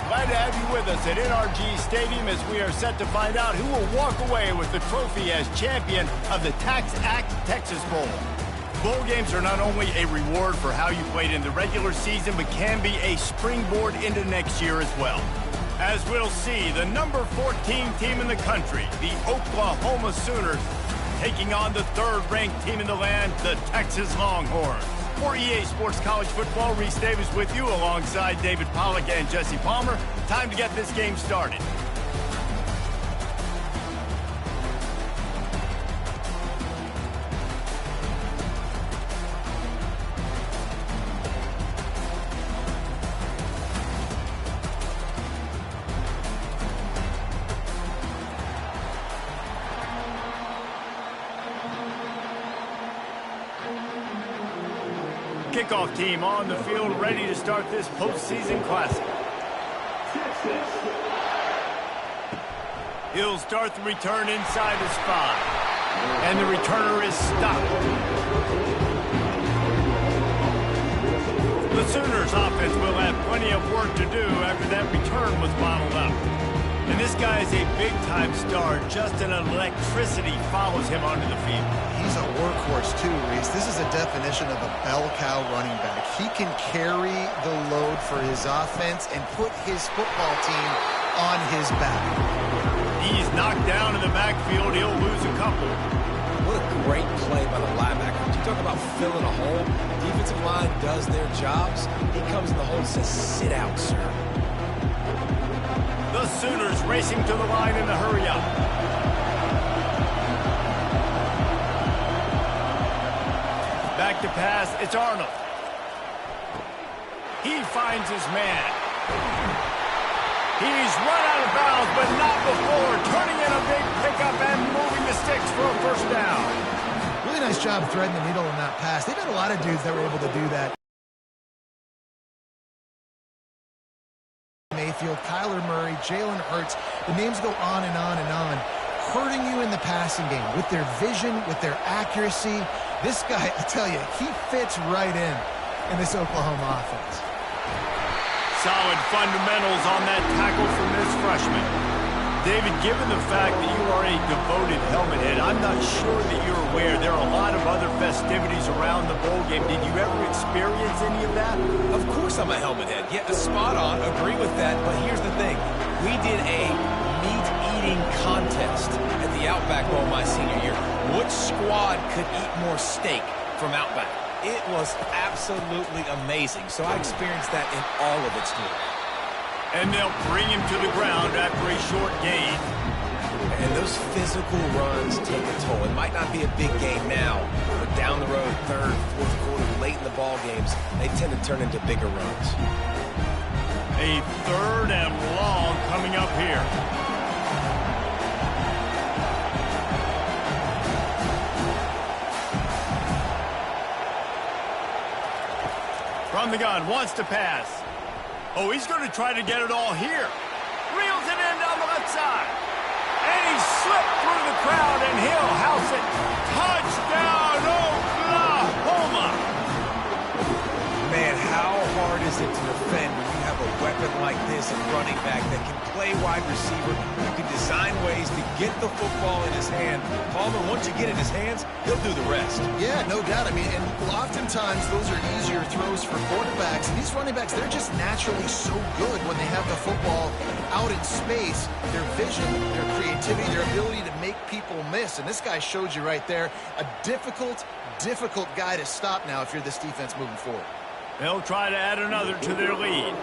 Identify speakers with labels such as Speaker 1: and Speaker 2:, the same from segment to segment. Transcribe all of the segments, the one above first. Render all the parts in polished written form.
Speaker 1: Glad to have you with us at NRG Stadium as we are set to find out who will walk away with the trophy as champion of the TaxAct Texas Bowl. Bowl games are not only a reward for how you played in the regular season, but can be a springboard into next year as well. As we'll see, the number 14 team in the country, the Oklahoma Sooners, taking on the third-ranked team in the land, the Texas Longhorns. For EA Sports College Football, Reese Davis with you alongside David Pollack and Jesse Palmer. Time to get this game started. Kickoff team on the field, ready to start this postseason classic. He'll start the return inside his 5. And the returner is stopped. The Sooners offense will have plenty of work to do after that return was bottled up. And this guy is a big-time star. Just an electricity follows him onto the field.
Speaker 2: He's a workhorse too, Reese. This is a definition of a bell cow running back. He can carry the load for his offense and put his football team on his back.
Speaker 1: He's knocked down in the backfield. He'll lose a couple.
Speaker 3: What a great play by the linebacker. You talk about filling a hole. Defensive line does their jobs. He comes in the hole and says, "Sit out, sir."
Speaker 1: The Sooners racing to the line in the hurry-up. Back to pass, it's Arnold. He finds his man. He's run out of bounds, but not before turning in a big pickup and moving the sticks for a first down.
Speaker 2: Really nice job threading the needle in that pass. They've had a lot of dudes that were able to do that. Mayfield, Kyler Murray, Jalen Hurts, the names go on and on and on, hurting you in the passing game with their vision, with their accuracy. This guy, I tell you, he fits right in this Oklahoma offense.
Speaker 1: Solid fundamentals on that tackle from this freshman. David, given the fact that you are a devoted helmet head, I'm not sure that you're aware there are a lot of other festivities around the bowl game. Did you ever experience any of that?
Speaker 3: Of course I'm a helmet head. Yeah, spot on. Agree with that. But here's the thing. We did a meat-eating contest at the Outback Bowl my senior year. Which squad could eat more steak from Outback? It was absolutely amazing. So I experienced that in all of its glory.
Speaker 1: And they'll bring him to the ground after a short gain.
Speaker 3: And those physical runs take a toll. It might not be a big game now, but down the road, third, fourth quarter, late in the ball games, they tend to turn into bigger runs.
Speaker 1: A third and long coming up here. From the gun, wants to pass. Oh, he's going to try to get it all here. Reels it in down the left side. And he slipped through the crowd, and he'll house it. Touchdown, Oklahoma!
Speaker 3: Man, how hard is it to defend when you have a weapon like this, a running back that can play wide receiver, who can design ways to get the football in his hand. Palmer, once you get it in his hands, he'll do the rest.
Speaker 2: Yeah, no doubt. I mean, and oftentimes those are easier throws for quarterbacks. And these running backs, they're just naturally so good when they have the football out in space. Their vision, their creativity, their ability to make people miss. And this guy showed you right there, a difficult guy to stop now if you're this defense moving forward.
Speaker 1: They'll try to add another to their lead.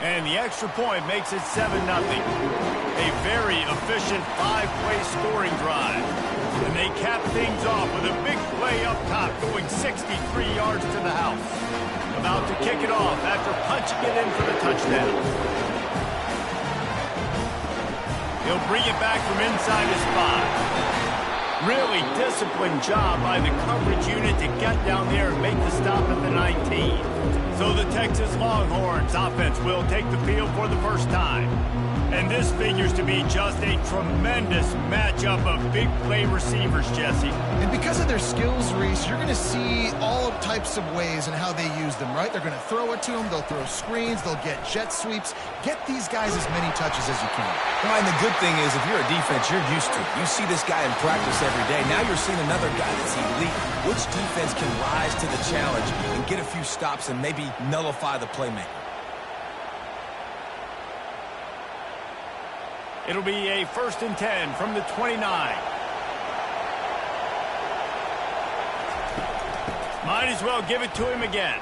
Speaker 1: And the extra point makes it 7-0. A very efficient 5-play scoring drive. And they cap things off with a big play up top going 63 yards to the house. About to kick it off after punching it in for the touchdown. He'll bring it back from inside his 5. Really disciplined job by the coverage unit to get down there and make the stop at the 19. So the Texas Longhorns offense will take the field for the first time. And this figures to be just a tremendous matchup of big play receivers, Jesse.
Speaker 2: And because of their skills, Reese, you're going to see all types of ways in how they use them, right? They're going to throw it to them. They'll throw screens. They'll get jet sweeps. Get these guys as many touches as you can.
Speaker 3: Well, and the good thing is, if you're a defense, you're used to it. You see this guy in practice every day. Now you're seeing another guy that's elite. Which defense can rise to the challenge and get a few stops and maybe nullify the playmaker?
Speaker 1: It'll be a 1st and 10 from the 29. Might as well give it to him again.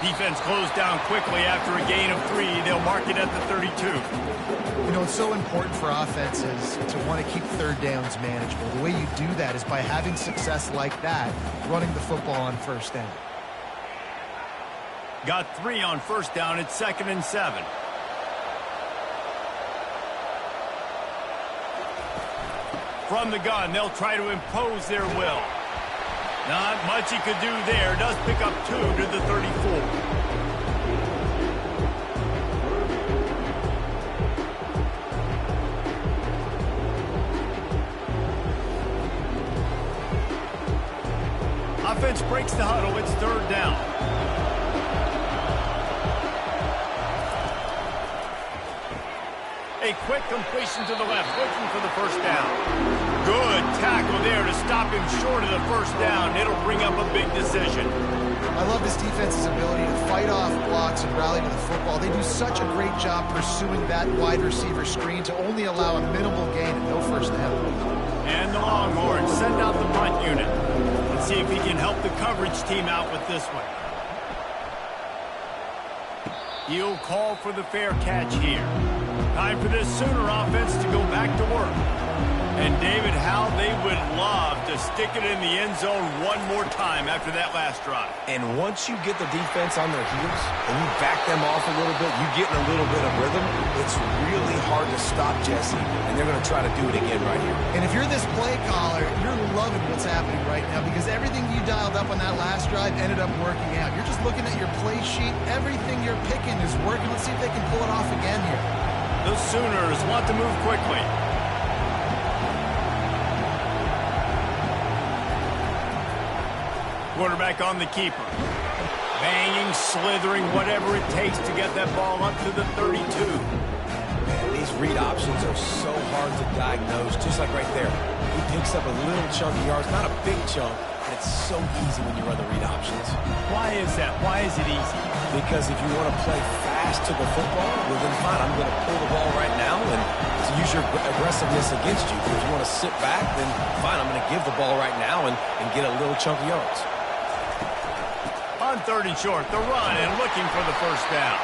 Speaker 1: Defense closed down quickly after a gain of 3. They'll mark it at the 32.
Speaker 2: You know, it's so important for offenses to want to keep third downs manageable. The way you do that is by having success like that, running the football on 1st down.
Speaker 1: Got 3 on 1st down. It's 2nd and 7. From the gun, they'll try to impose their will. Not much he could do there. Does pick up 2 to the 34. Offense breaks the huddle. It's 3rd down. A quick completion to the left, looking for the 1st down. Good tackle there to stop him short of the 1st down. It'll bring up a big decision.
Speaker 2: I love this defense's ability to fight off blocks and rally to the football. They do such a great job pursuing that wide receiver screen to only allow a minimal gain and no 1st down.
Speaker 1: And the Longhorns send out the punt unit. Let's see if he can help the coverage team out with this one. He'll call for the fair catch here. Time for this Sooner offense to go back to work. And David, how they would love to stick it in the end zone one more time after that last drive.
Speaker 3: And once you get the defense on their heels and you back them off a little bit, you get in a little bit of rhythm, it's really hard to stop Jesse, and they're going to try to do it again right here.
Speaker 2: And if you're this play caller, you're loving what's happening right now because everything you dialed up on that last drive ended up working out. You're just looking at your play sheet. Everything you're picking is working. Let's see if they can pull it off again here.
Speaker 1: The Sooners want to move quickly. Quarterback on the keeper. Banging, slithering, whatever it takes to get that ball up to the 32.
Speaker 3: Man, these read options are so hard to diagnose, just like right there. He picks up a little chunk of yards, not a big chunk, but it's so easy when you run the read options.
Speaker 1: Why is that? Why is it easy?
Speaker 3: Because if you want to play fast to the football, well then fine, I'm going to pull the ball right now and use your aggressiveness against you. If you want to sit back, then fine, I'm going to give the ball right now and get a little chunk of yards.
Speaker 1: On 3rd and short, the run and looking for the 1st down.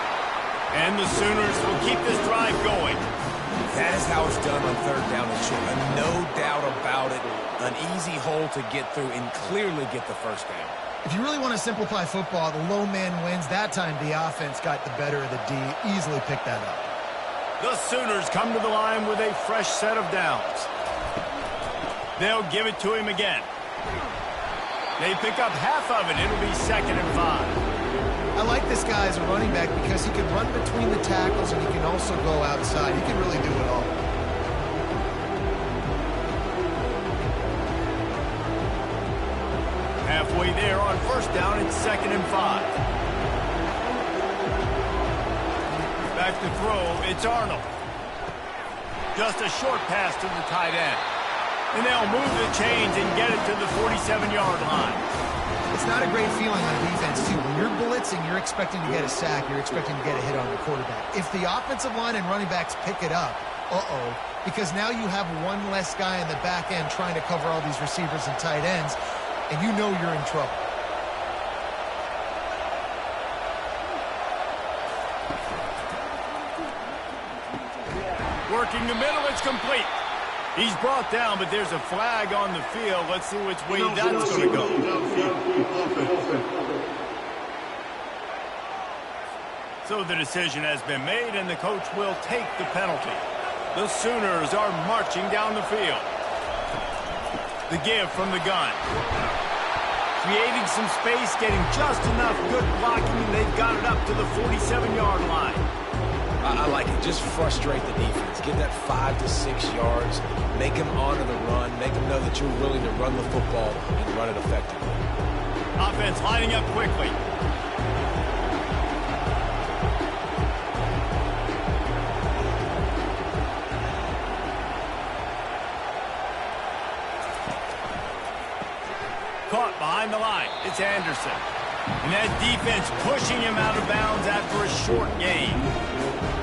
Speaker 1: And the Sooners will keep this drive going.
Speaker 3: That is how it's done on 3rd down and short. No doubt about it. An easy hole to get through and clearly get the 1st down.
Speaker 2: If you really want to simplify football, the low man wins. That time the offense got the better of the D. Easily picked that up.
Speaker 1: The Sooners come to the line with a fresh set of downs. They'll give it to him again. They pick up half of it. It'll be 2nd and 5.
Speaker 2: I like this guy as a running back because he can run between the tackles and he can also go outside. He can really do it all.
Speaker 1: Halfway there on 1st down, it's 2nd and 5. Back to throw, it's Arnold. Just a short pass to the tight end. And they'll move the chains and get it to the 47-yard line.
Speaker 2: It's not a great feeling on defense, too. When you're blitzing, you're expecting to get a sack. You're expecting to get a hit on the quarterback. If the offensive line and running backs pick it up, because now you have one less guy in the back end trying to cover all these receivers and tight ends, and you know you're in trouble.
Speaker 1: Working the middle, it's complete. He's brought down, but there's a flag on the field. Let's see which way that's going to go. So the decision has been made, and the coach will take the penalty. The Sooners are marching down the field. The give from the gun. Creating some space, getting just enough good blocking, and they've got it up to the 47-yard line.
Speaker 3: I like it. Just frustrate the defense. Give that 5 to 6 yards. Make them honor the run. Make them know that you're willing to run the football and run it effectively.
Speaker 1: Offense lining up quickly. Caught behind the line. It's Anderson. And that defense pushing him out of bounds after a short gain.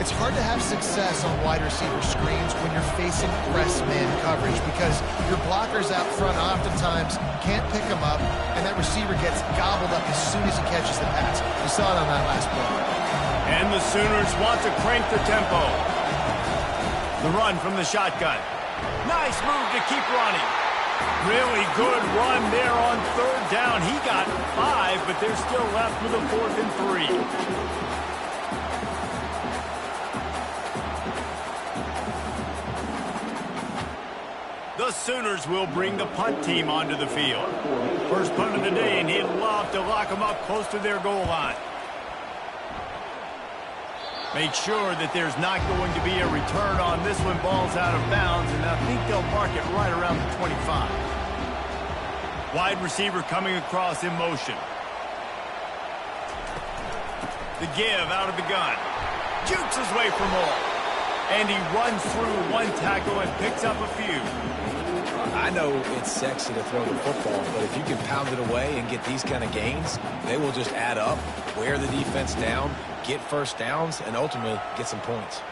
Speaker 2: It's hard to have success on wide receiver screens when you're facing press man coverage because your blockers out front oftentimes can't pick them up, and that receiver gets gobbled up as soon as he catches the pass. We saw it on that last play.
Speaker 1: And the Sooners want to crank the tempo. The run from the shotgun. Nice move to keep running. Really good run there on third down. He got 5, but they're still left with a 4th and 3. The Sooners will bring the punt team onto the field. First punt of the day, and he'd love to lock them up close to their goal line. Make sure that there's not going to be a return on this one. Ball's out of bounds, and I think they'll mark it right around the 25. Wide receiver coming across in motion. The give out of the gun. Jukes his way for more. And he runs through one tackle and picks up a few.
Speaker 3: I know it's sexy to throw the football, but if you can pound it away and get these kind of gains, they will just add up, wear the defense down, get first downs, and ultimately get some points.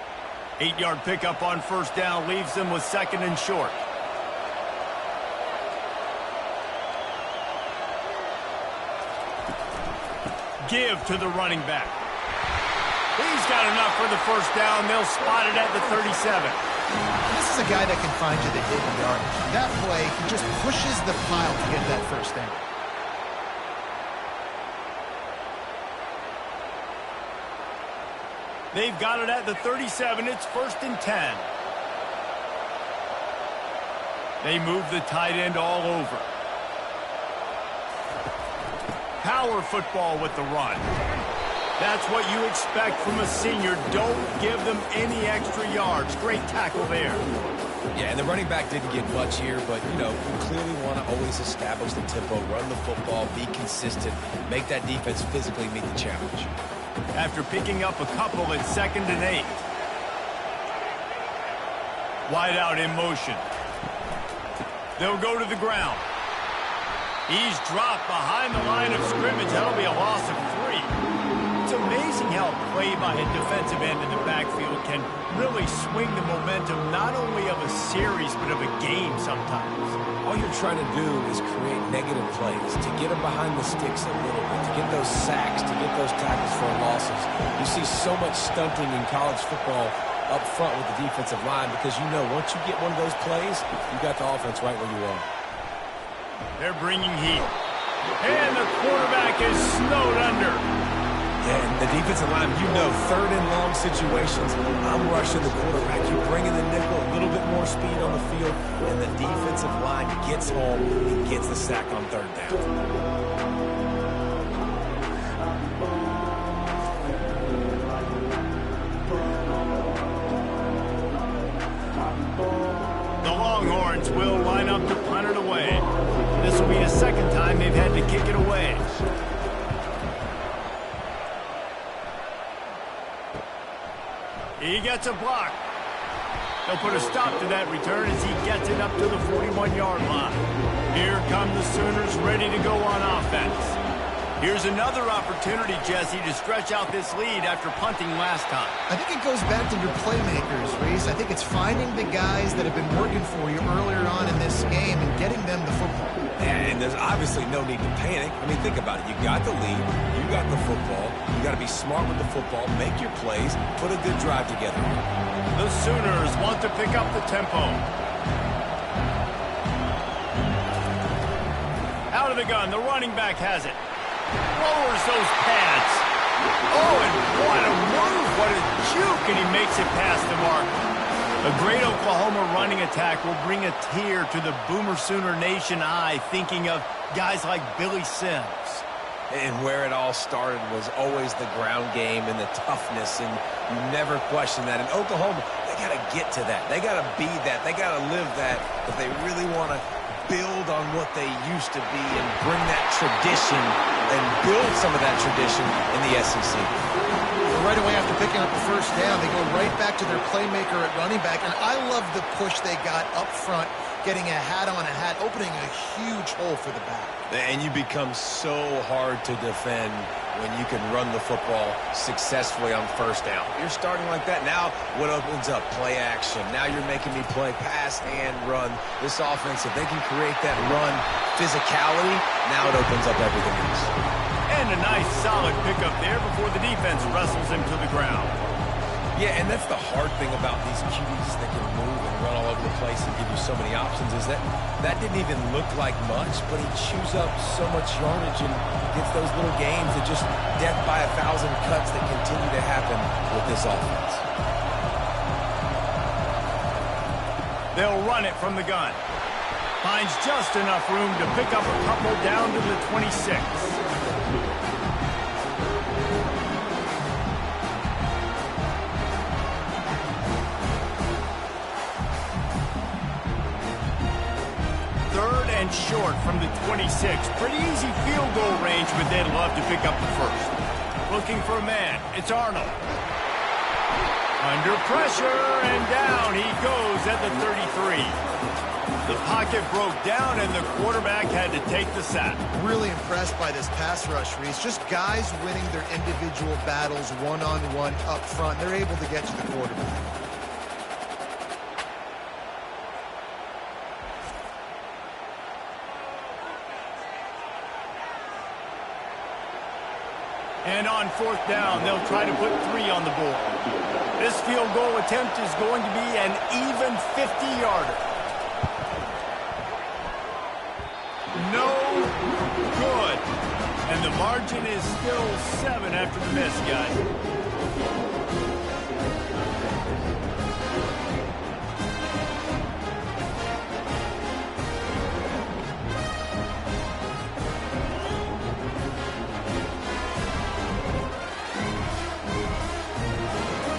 Speaker 1: 8-yard pickup on first down leaves them with 2nd and short. Give to the running back. He's got enough for the first down. They'll spot it at the 37.
Speaker 2: This is a guy that can find you the hidden yardage. That play, he just pushes the pile to get that first down.
Speaker 1: They've got it at the 37. It's 1st and 10. They move the tight end all over. Power football with the run. That's what you expect from a senior. Don't give them any extra yards. Great tackle there.
Speaker 3: Yeah, and the running back didn't get much here, but, you know, you clearly want to always establish the tempo, run the football, be consistent, make that defense physically meet the challenge.
Speaker 1: After picking up a couple, it's 2nd and 8. Wide out in motion. They'll go to the ground. He's dropped behind the line of scrimmage. That'll be a loss of 3. It's amazing how a play by a defensive end in the backfield can really swing the momentum not only of a series but of a game sometimes.
Speaker 3: All you're trying to do is create negative plays, to get them behind the sticks a little bit, to get those sacks, to get those tackles for losses. You see so much stunting in college football up front with the defensive line because you know once you get one of those plays, you got the offense right where you want.
Speaker 1: They're bringing heat. And the quarterback is snowed under.
Speaker 3: Yeah, and the defensive line, you know, 3rd and long situations, I'm rushing the quarterback. You're bringing the nickel, a little bit more speed on the field, and the defensive line gets home and gets the sack on 3rd down.
Speaker 1: The Longhorns will line up to punt it away. This will be the 2nd time they've had to kick it away. He gets a block. They'll put a stop to that return as he gets it up to the 41-yard line. Here come the Sooners ready to go on offense. Here's another opportunity, Jesse, to stretch out this lead after punting last time.
Speaker 2: I think it goes back to your playmakers, Reese. I think it's finding the guys that have been working for you earlier on in this game and getting them the football.
Speaker 3: And there's obviously no need to panic. I mean, think about it. You got the lead. You got the football. You got to be smart with the football, make your plays, put a good drive together.
Speaker 1: The Sooners want to pick up the tempo. Out of the gun, the running back has it. Lowers those pads. Oh, and what a move. What a juke, and he makes it past the mark. A great Oklahoma running attack will bring a tear to the Boomer Sooner Nation eye, thinking of guys like Billy Sims.
Speaker 3: And where it all started was always the ground game and the toughness. And You never question that. In Oklahoma, they got to get to that. They got to be that. They got to live that if they really want to build on what they used to be and bring that tradition and build some of that tradition in the SEC.
Speaker 2: Right away after picking up the first down, they go right back to their playmaker at running back, and I love the push they got up front, getting a hat on a hat, opening a huge hole for the back.
Speaker 3: And you become so hard to defend when you can run the football successfully on first down. You're starting like that. Now what opens up? Play action. Now you're making me play pass and run. This offense, if they can create that run physicality, now it opens up everything else.
Speaker 1: And a nice solid pickup there before the defense wrestles him to the ground.
Speaker 3: Yeah, and that's the hard thing about these QBs that can move and run all over the place and give you so many options is that didn't even look like much, but he chews up so much yardage and gets those little gains that just death by 1,000 cuts that continue to happen with this offense.
Speaker 1: They'll run it from the gun. Finds just enough room to pick up a couple down to the 26. Short from the 26. Pretty easy field goal range, but they'd love to pick up the first. Looking for a man. It's Arnold. Under pressure, and down he goes at the 33. The pocket broke down, and the quarterback had to take the sack.
Speaker 2: Really impressed by this pass rush, Reese. Just guys winning their individual battles one-on-one up front. They're able to get to the quarterback.
Speaker 1: And on fourth down, they'll try to put 3 on the board. This field goal attempt is going to be an even 50-yarder. No good. And the margin is still 7 after the miss, guys.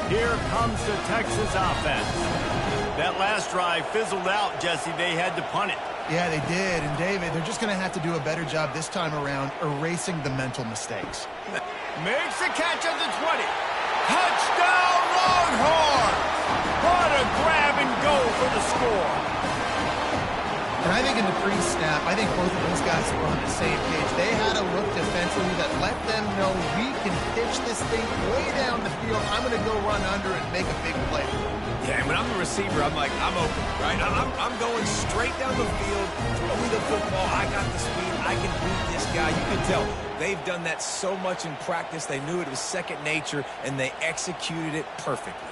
Speaker 1: Here comes the Texas offense. That last drive fizzled out, Jesse. They had to punt it.
Speaker 2: Yeah, they did. And, David, they're just going to have to do a better job this time around erasing the mental mistakes.
Speaker 1: Makes the catch at the 20. Touchdown, Longhorns! What a grab and go for the score.
Speaker 2: And I think in the pre-snap, I think both of those guys were on the same page. They had a look defensively that let them know we can pitch this thing way down the field. I'm going to go run under and make a big play.
Speaker 3: Yeah, and when I'm the receiver, I'm like, I'm open, right? I'm going straight down the field, throw me the football. I got the speed. I can beat this guy. You can tell they've done that so much in practice. They knew it was second nature, and they executed it perfectly.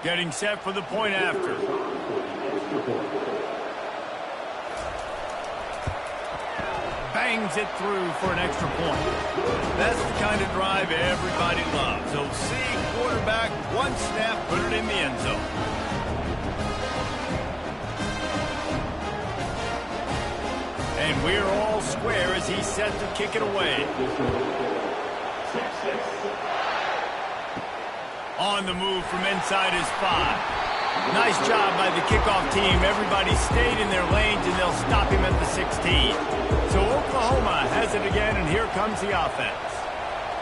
Speaker 1: Getting set for the point after. Bangs it through for an extra point. That's the kind of drive everybody loves. OC quarterback, one snap, put it in the end zone. And we're all square as he's set to kick it away. On the move from inside his 5. Nice job by the kickoff team. Everybody stayed in their lanes, and they'll stop him at the 16. So Oklahoma has it again, and here comes the offense.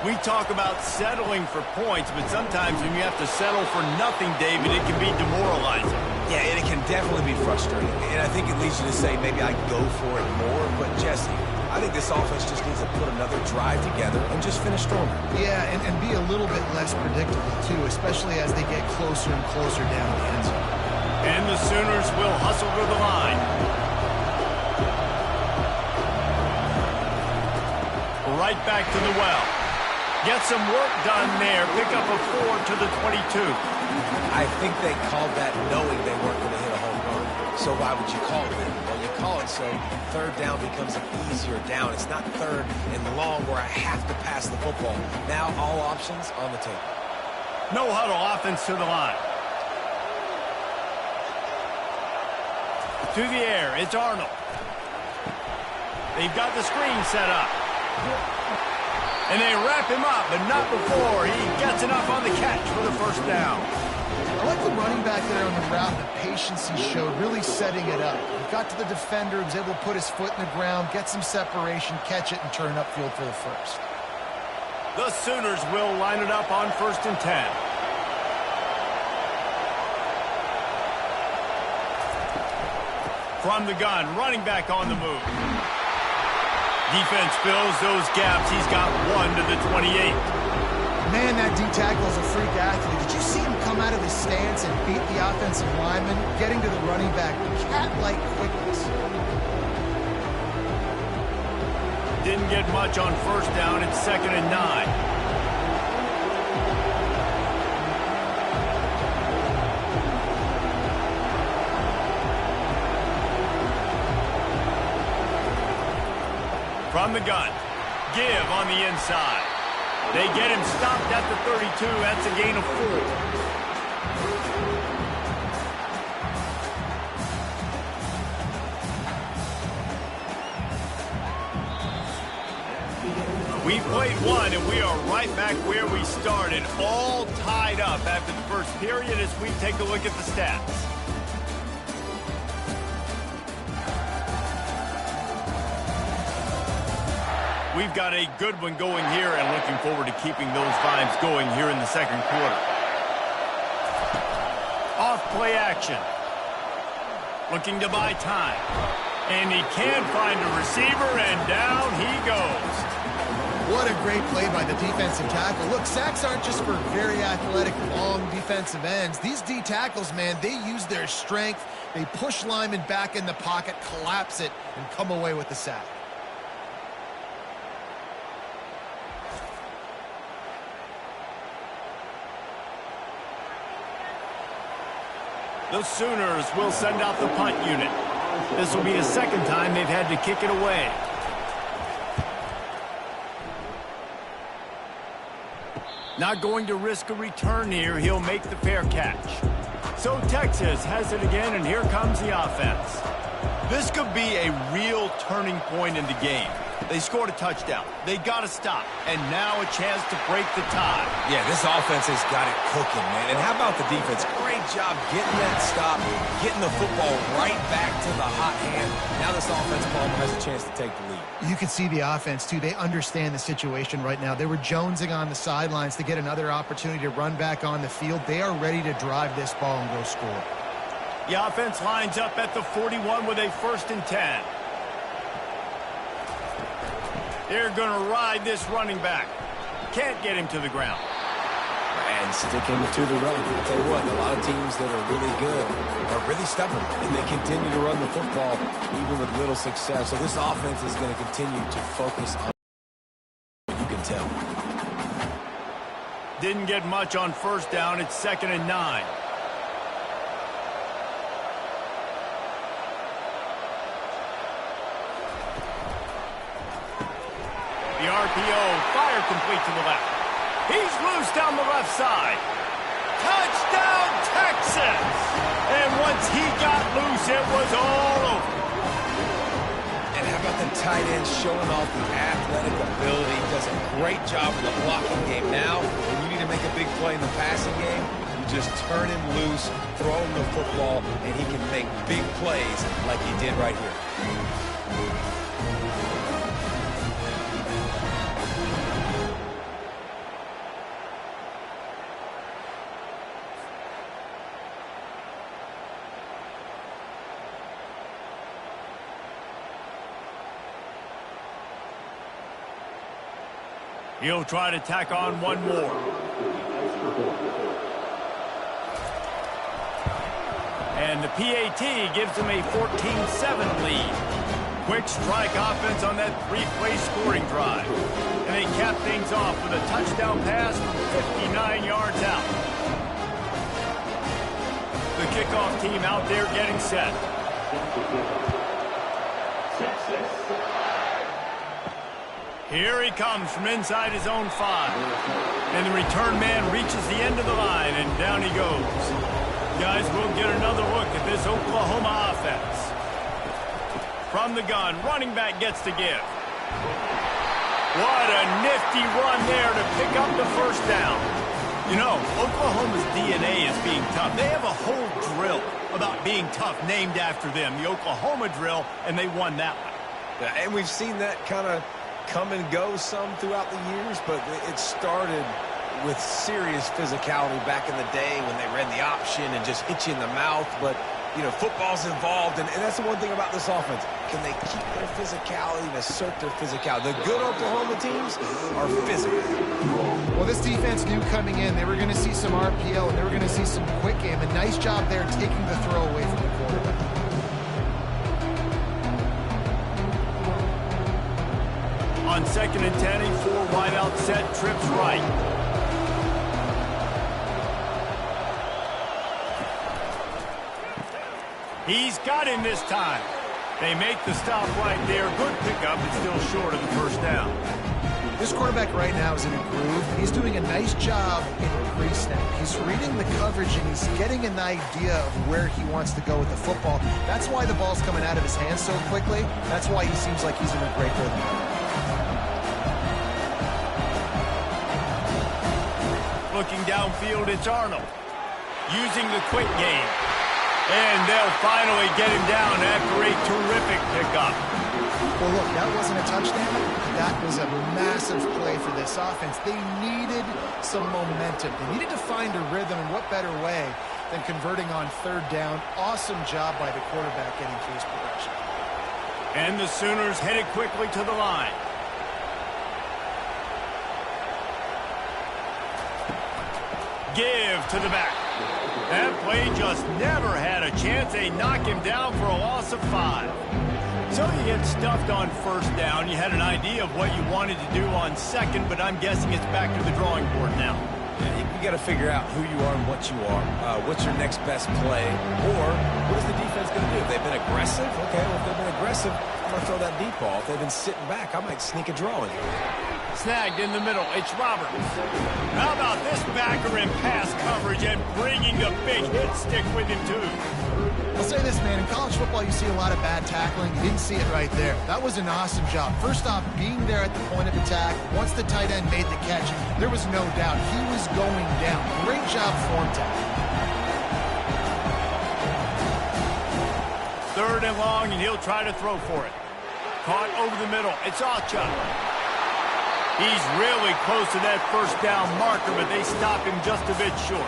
Speaker 1: We talk about settling for points, but sometimes when you have to settle for nothing, David, it can be demoralizing.
Speaker 3: Yeah, and it can definitely be frustrating. And I think it leads you to say maybe I go for it more. But, Jesse, I think this offense just needs to put another drive together and just finish stronger. Yeah,
Speaker 2: and be a little bit less predictable, too, especially as they get closer and closer down the end zone.
Speaker 1: And the Sooners will hustle to the line. Right back to the well. Get some work done there. Pick up a 4 to the 22.
Speaker 3: I think they called that knowing they weren't going to hit a home run. So why would you call it that? Well, you call it so third down becomes an easier down. It's not third and long where I have to pass the football. Now all options on the table.
Speaker 1: No huddle offense to the line. To the air, it's Arnold. They've got the screen set up. And they wrap him up, but not before he gets enough on the catch for the first down.
Speaker 2: I like the running back there on the route and the patience he showed, really setting it up. He got to the defender, he was able to put his foot in the ground, get some separation, catch it, and turn upfield for the first.
Speaker 1: The Sooners will line it up on 1st and 10. From the gun, running back on the move. Defense fills those gaps. He's got 1 to the 28.
Speaker 2: Man, that D-tackle is a freak athlete. Did you see him come out of his stance and beat the offensive lineman, getting to the running back with cat-like quickness?
Speaker 1: Didn't get much on 1st down. It's 2nd and 9. From the gun, give on the inside. They get him stopped at the 32. That's a gain of 4. We played one, and we are right back where we started, all tied up after the first period as we take a look at the stats. We've got a good one going here and looking forward to keeping those vibes going here in the 2nd quarter. Off play action. Looking to buy time. And he can find a receiver, and down he goes.
Speaker 2: What a great play by the defensive tackle. Look, sacks aren't just for very athletic, long defensive ends. These D tackles, man, they use their strength. They push linemen back in the pocket, collapse it, and come away with the sack.
Speaker 1: The Sooners will send out the punt unit. This will be the 2nd time they've had to kick it away. Not going to risk a return here. He'll make the fair catch. So Texas has it again, and here comes the offense. This could be a real turning point in the game. They scored a touchdown. They got to stop. And now a chance to break the tie.
Speaker 3: Yeah, this offense has got it cooking, man. And how about the defense? Great job getting that stop, getting the football right back to the hot hand. Now this offense, Palmer, has a chance to take the lead.
Speaker 2: You can see the offense, too. They understand the situation right now. They were jonesing on the sidelines to get another opportunity to run back on the field. They are ready to drive this ball and go score.
Speaker 1: The offense lines up at the 41 with a 1st and 10. They're going to ride this running back. Can't get him to the ground.
Speaker 3: And stick him to the run. I'll tell you what, a lot of teams that are really good are really stubborn, and they continue to run the football even with little success. So this offense is going to continue to focus on what you can tell.
Speaker 1: Didn't get much on 1st down. It's 2nd and 9. The RPO, fire complete to the left. He's loose down the left side. Touchdown, Texas! And once he got loose, it was all over.
Speaker 3: And how about the tight end showing off the athletic ability? Does a great job in the blocking game. Now, when you need to make a big play in the passing game, you just turn him loose, throw him the football, and he can make big plays like he did right here.
Speaker 1: He'll try to tack on one more. And the PAT gives him a 14-7 lead. Quick strike offense on that 3-play scoring drive. And they cap things off with a touchdown pass from 59 yards out. The kickoff team out there getting set. Here he comes from inside his own 5. And the return man reaches the end of the line, and down he goes. Guys, we'll get another look at this Oklahoma offense. From the gun, running back gets to give. What a nifty run there to pick up the first down. You know, Oklahoma's DNA is being tough. They have a whole drill about being tough named after them, the Oklahoma drill, and they won that one.
Speaker 3: Yeah, and we've seen that kind of come and go some throughout the years, but it started with serious physicality back in the day when they ran the option and just hit you in the mouth. But, you know, football's involved, and that's the one thing about this offense. Can they keep their physicality and assert their physicality? The good Oklahoma teams are physical.
Speaker 2: Well, this defense knew coming in they were going to see some RPO and they were going to see some quick game. A nice job there taking the throw away from the quarterback.
Speaker 1: On 2nd and 10, a 4-wideout set, trips right. He's got him this time. They make the stop right there. Good pickup, but still short of the first down.
Speaker 2: This quarterback right now is in a groove. He's doing a nice job in pre-snap. He's reading the coverage, and he's getting an idea of where he wants to go with the football. That's why the ball's coming out of his hands so quickly. That's why he seems like he's in a great rhythm.
Speaker 1: Looking downfield, it's Arnold. Using the quick game. And they'll finally get him down after a terrific pickup.
Speaker 2: Well, look, that wasn't a touchdown. That was a massive play for this offense. They needed some momentum. They needed to find a rhythm, and what better way than converting on 3rd down. Awesome job by the quarterback getting through his progression.
Speaker 1: And the Sooners headed quickly to the line. Give to the back. That play just never had a chance. They knock him down for a loss of 5. So you get stuffed on 1st down. You had an idea of what you wanted to do on 2nd, but I'm guessing it's back to the drawing board now.
Speaker 3: Yeah, you got to figure out who you are and what you are. What's your next best play? Or what is the defense going to do? If they've been aggressive, okay, well, if they've been aggressive, I'm going to throw that deep ball. If they've been sitting back, I might sneak a draw in here.
Speaker 1: Snagged in the middle. It's Roberts. How about this backer in pass coverage and bringing a big hit stick with him, too?
Speaker 2: I'll say this, man. In college football, you see a lot of bad tackling. You didn't see it right there. That was an awesome job. First off, being there at the point of attack. Once the tight end made the catch, there was no doubt he was going down. Great job form tackling.
Speaker 1: 3rd and long, and he'll try to throw for it. Caught over the middle. It's Alchuk. He's really close to that 1st down marker, but they stop him just a bit short.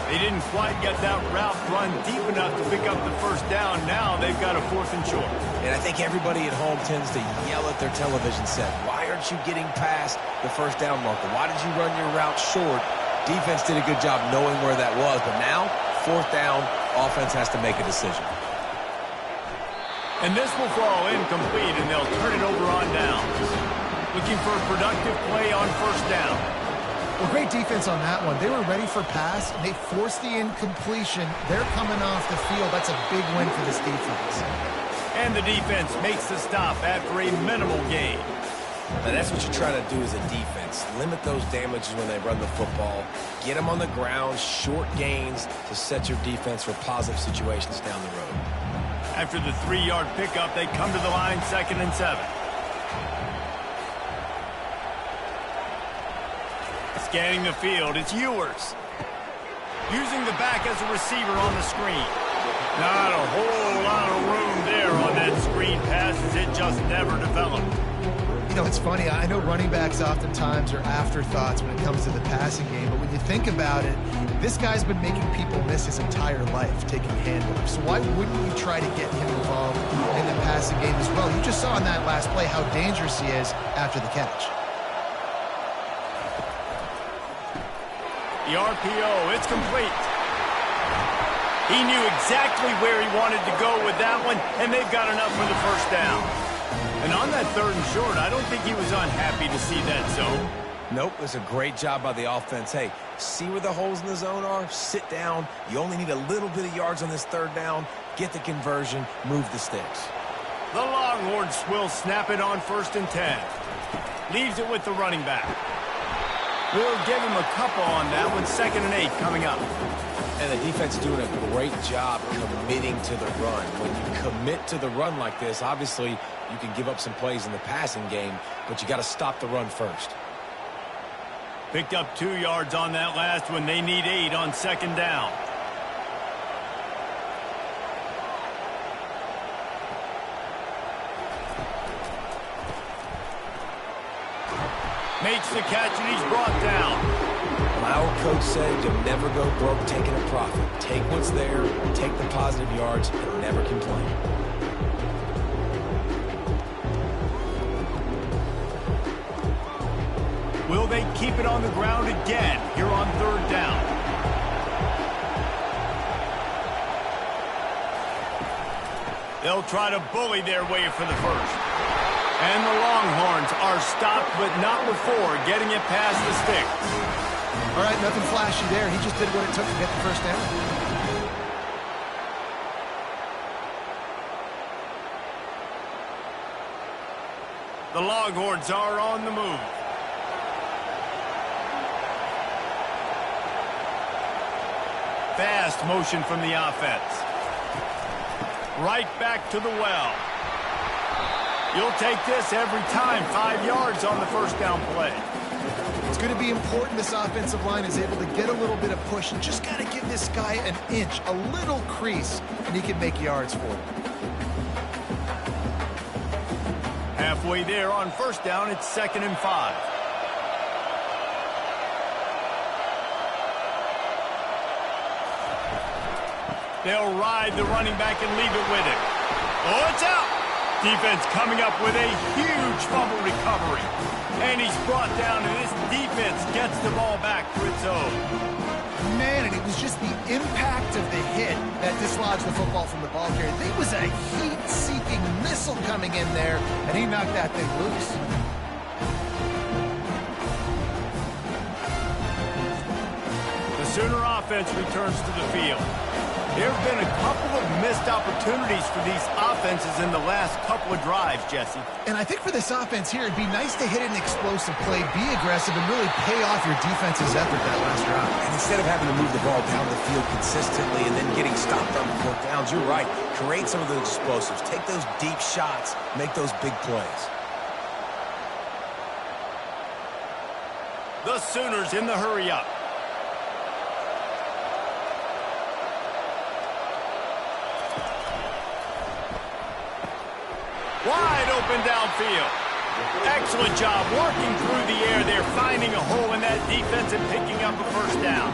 Speaker 1: They didn't quite get that route run deep enough to pick up the 1st down. Now they've got a 4th and short.
Speaker 3: And I think everybody at home tends to yell at their television set. Why aren't you getting past the 1st down marker? Why did you run your route short? Defense did a good job knowing where that was, but now 4th down, offense has to make a decision.
Speaker 1: And this will fall incomplete, and they'll turn it over on downs. Looking for a productive play on 1st down.
Speaker 2: Well, great defense on that one. They were ready for pass, and they forced the incompletion. They're coming off the field. That's a big win for this defense.
Speaker 1: And the defense makes the stop after a minimal gain.
Speaker 3: Now, that's what you try to do as a defense. Limit those damages when they run the football. Get them on the ground, short gains to set your defense for positive situations down the road.
Speaker 1: After the 3-yard pickup, they come to the line 2nd and 7. Scanning the field, it's Ewers. Using the back as a receiver on the screen. Not a whole lot of room there on that screen pass as it just never developed.
Speaker 2: You know, it's funny. I know running backs oftentimes are afterthoughts when it comes to the passing game, but when you think about it, this guy's been making people miss his entire life taking handoffs. So why wouldn't you try to get him involved in the passing game as well? You just saw in that last play how dangerous he is after the catch.
Speaker 1: The RPO, it's complete. He knew exactly where he wanted to go with that one, and they've got enough for the 1st down. And on that 3rd and short, I don't think he was unhappy to see that zone.
Speaker 3: Nope, it's a great job by the offense. Hey, see where the holes in the zone are? Sit down. You only need a little bit of yards on this 3rd down. Get the conversion. Move the sticks.
Speaker 1: The Longhorns will snap it on 1st and 10. Leaves it with the running back. We'll give him a couple on that one. 2nd and 8 coming up.
Speaker 3: And the defense is doing a great job committing to the run. When you commit to the run like this, obviously you can give up some plays in the passing game, but you got to stop the run first.
Speaker 1: Picked up 2 yards on that last one. They need 8 on 2nd down. Makes the catch, and he's brought down.
Speaker 3: My old coach said you'll never go broke taking a profit. Take what's there, take the positive yards, and never complain.
Speaker 1: Will they keep it on the ground again here on 3rd down? They'll try to bully their way for the first. And the Longhorns are stopped, but not before getting it past the sticks.
Speaker 2: All right, nothing flashy there. He just did what it took to get the first down.
Speaker 1: The Longhorns are on the move. Fast motion from the offense. Right back to the well. You'll take this every time. 5 yards on the first down play.
Speaker 2: It's going to be important this offensive line is able to get a little bit of push and just got to give this guy an inch, a little crease, and he can make yards for it.
Speaker 1: Halfway there on first down, it's 2nd and 5. They'll ride the running back and leave it with him. Oh, it's out! Defense coming up with a huge fumble recovery. And he's brought down, and this defense gets the ball back to its own.
Speaker 2: Man, and it was just the impact of the hit that dislodged the football from the ball carrier. There was a heat-seeking missile coming in there, and he knocked that thing loose.
Speaker 1: The Sooner offense returns to the field. There have been a couple of missed opportunities for these offenses in the last couple of drives, Jesse.
Speaker 2: And I think for this offense here, it'd be nice to hit an explosive play, be aggressive, and really pay off your defense's effort that last drive.
Speaker 3: And instead of having to move the ball down the field consistently and then getting stopped on 4th downs, you're right. Create some of those explosives. Take those deep shots. Make those big plays.
Speaker 1: The Sooners in the hurry-up. Wide open downfield. Excellent job working through the air there, finding a hole in that defense and picking up a first down.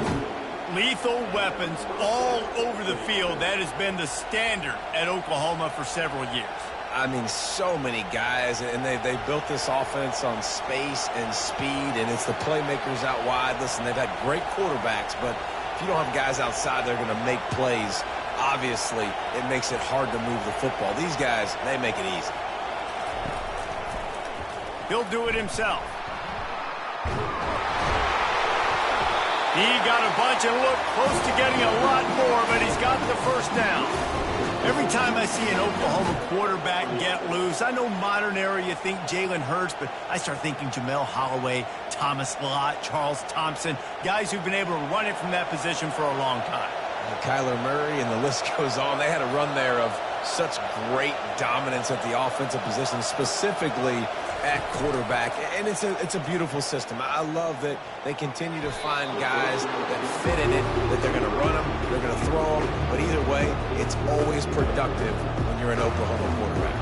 Speaker 1: Lethal weapons all over the field. That has been the standard at Oklahoma for several years.
Speaker 3: I mean, so many guys, and they built this offense on space and speed, and it's the playmakers out wide. Listen, they've had great quarterbacks, but if you don't have guys outside that are going to make plays, obviously, it makes it hard to move the football. These guys, they make it easy.
Speaker 1: He'll do it himself. He got a bunch and looked close to getting a lot more, but he's got the first down. Every time I see an Oklahoma quarterback get loose, I know modern era you think Jalen Hurts, but I start thinking Jamel Holloway, Thomas Lott, Charles Thompson, guys who've been able to run it from that position for a long time.
Speaker 3: Kyler Murray, and the list goes on. They had a run there of such great dominance at the offensive position, specifically at quarterback, and it's a beautiful system. I love that they continue to find guys that fit in it, that they're going to run them, they're going to throw them, but either way, it's always productive when you're an Oklahoma quarterback.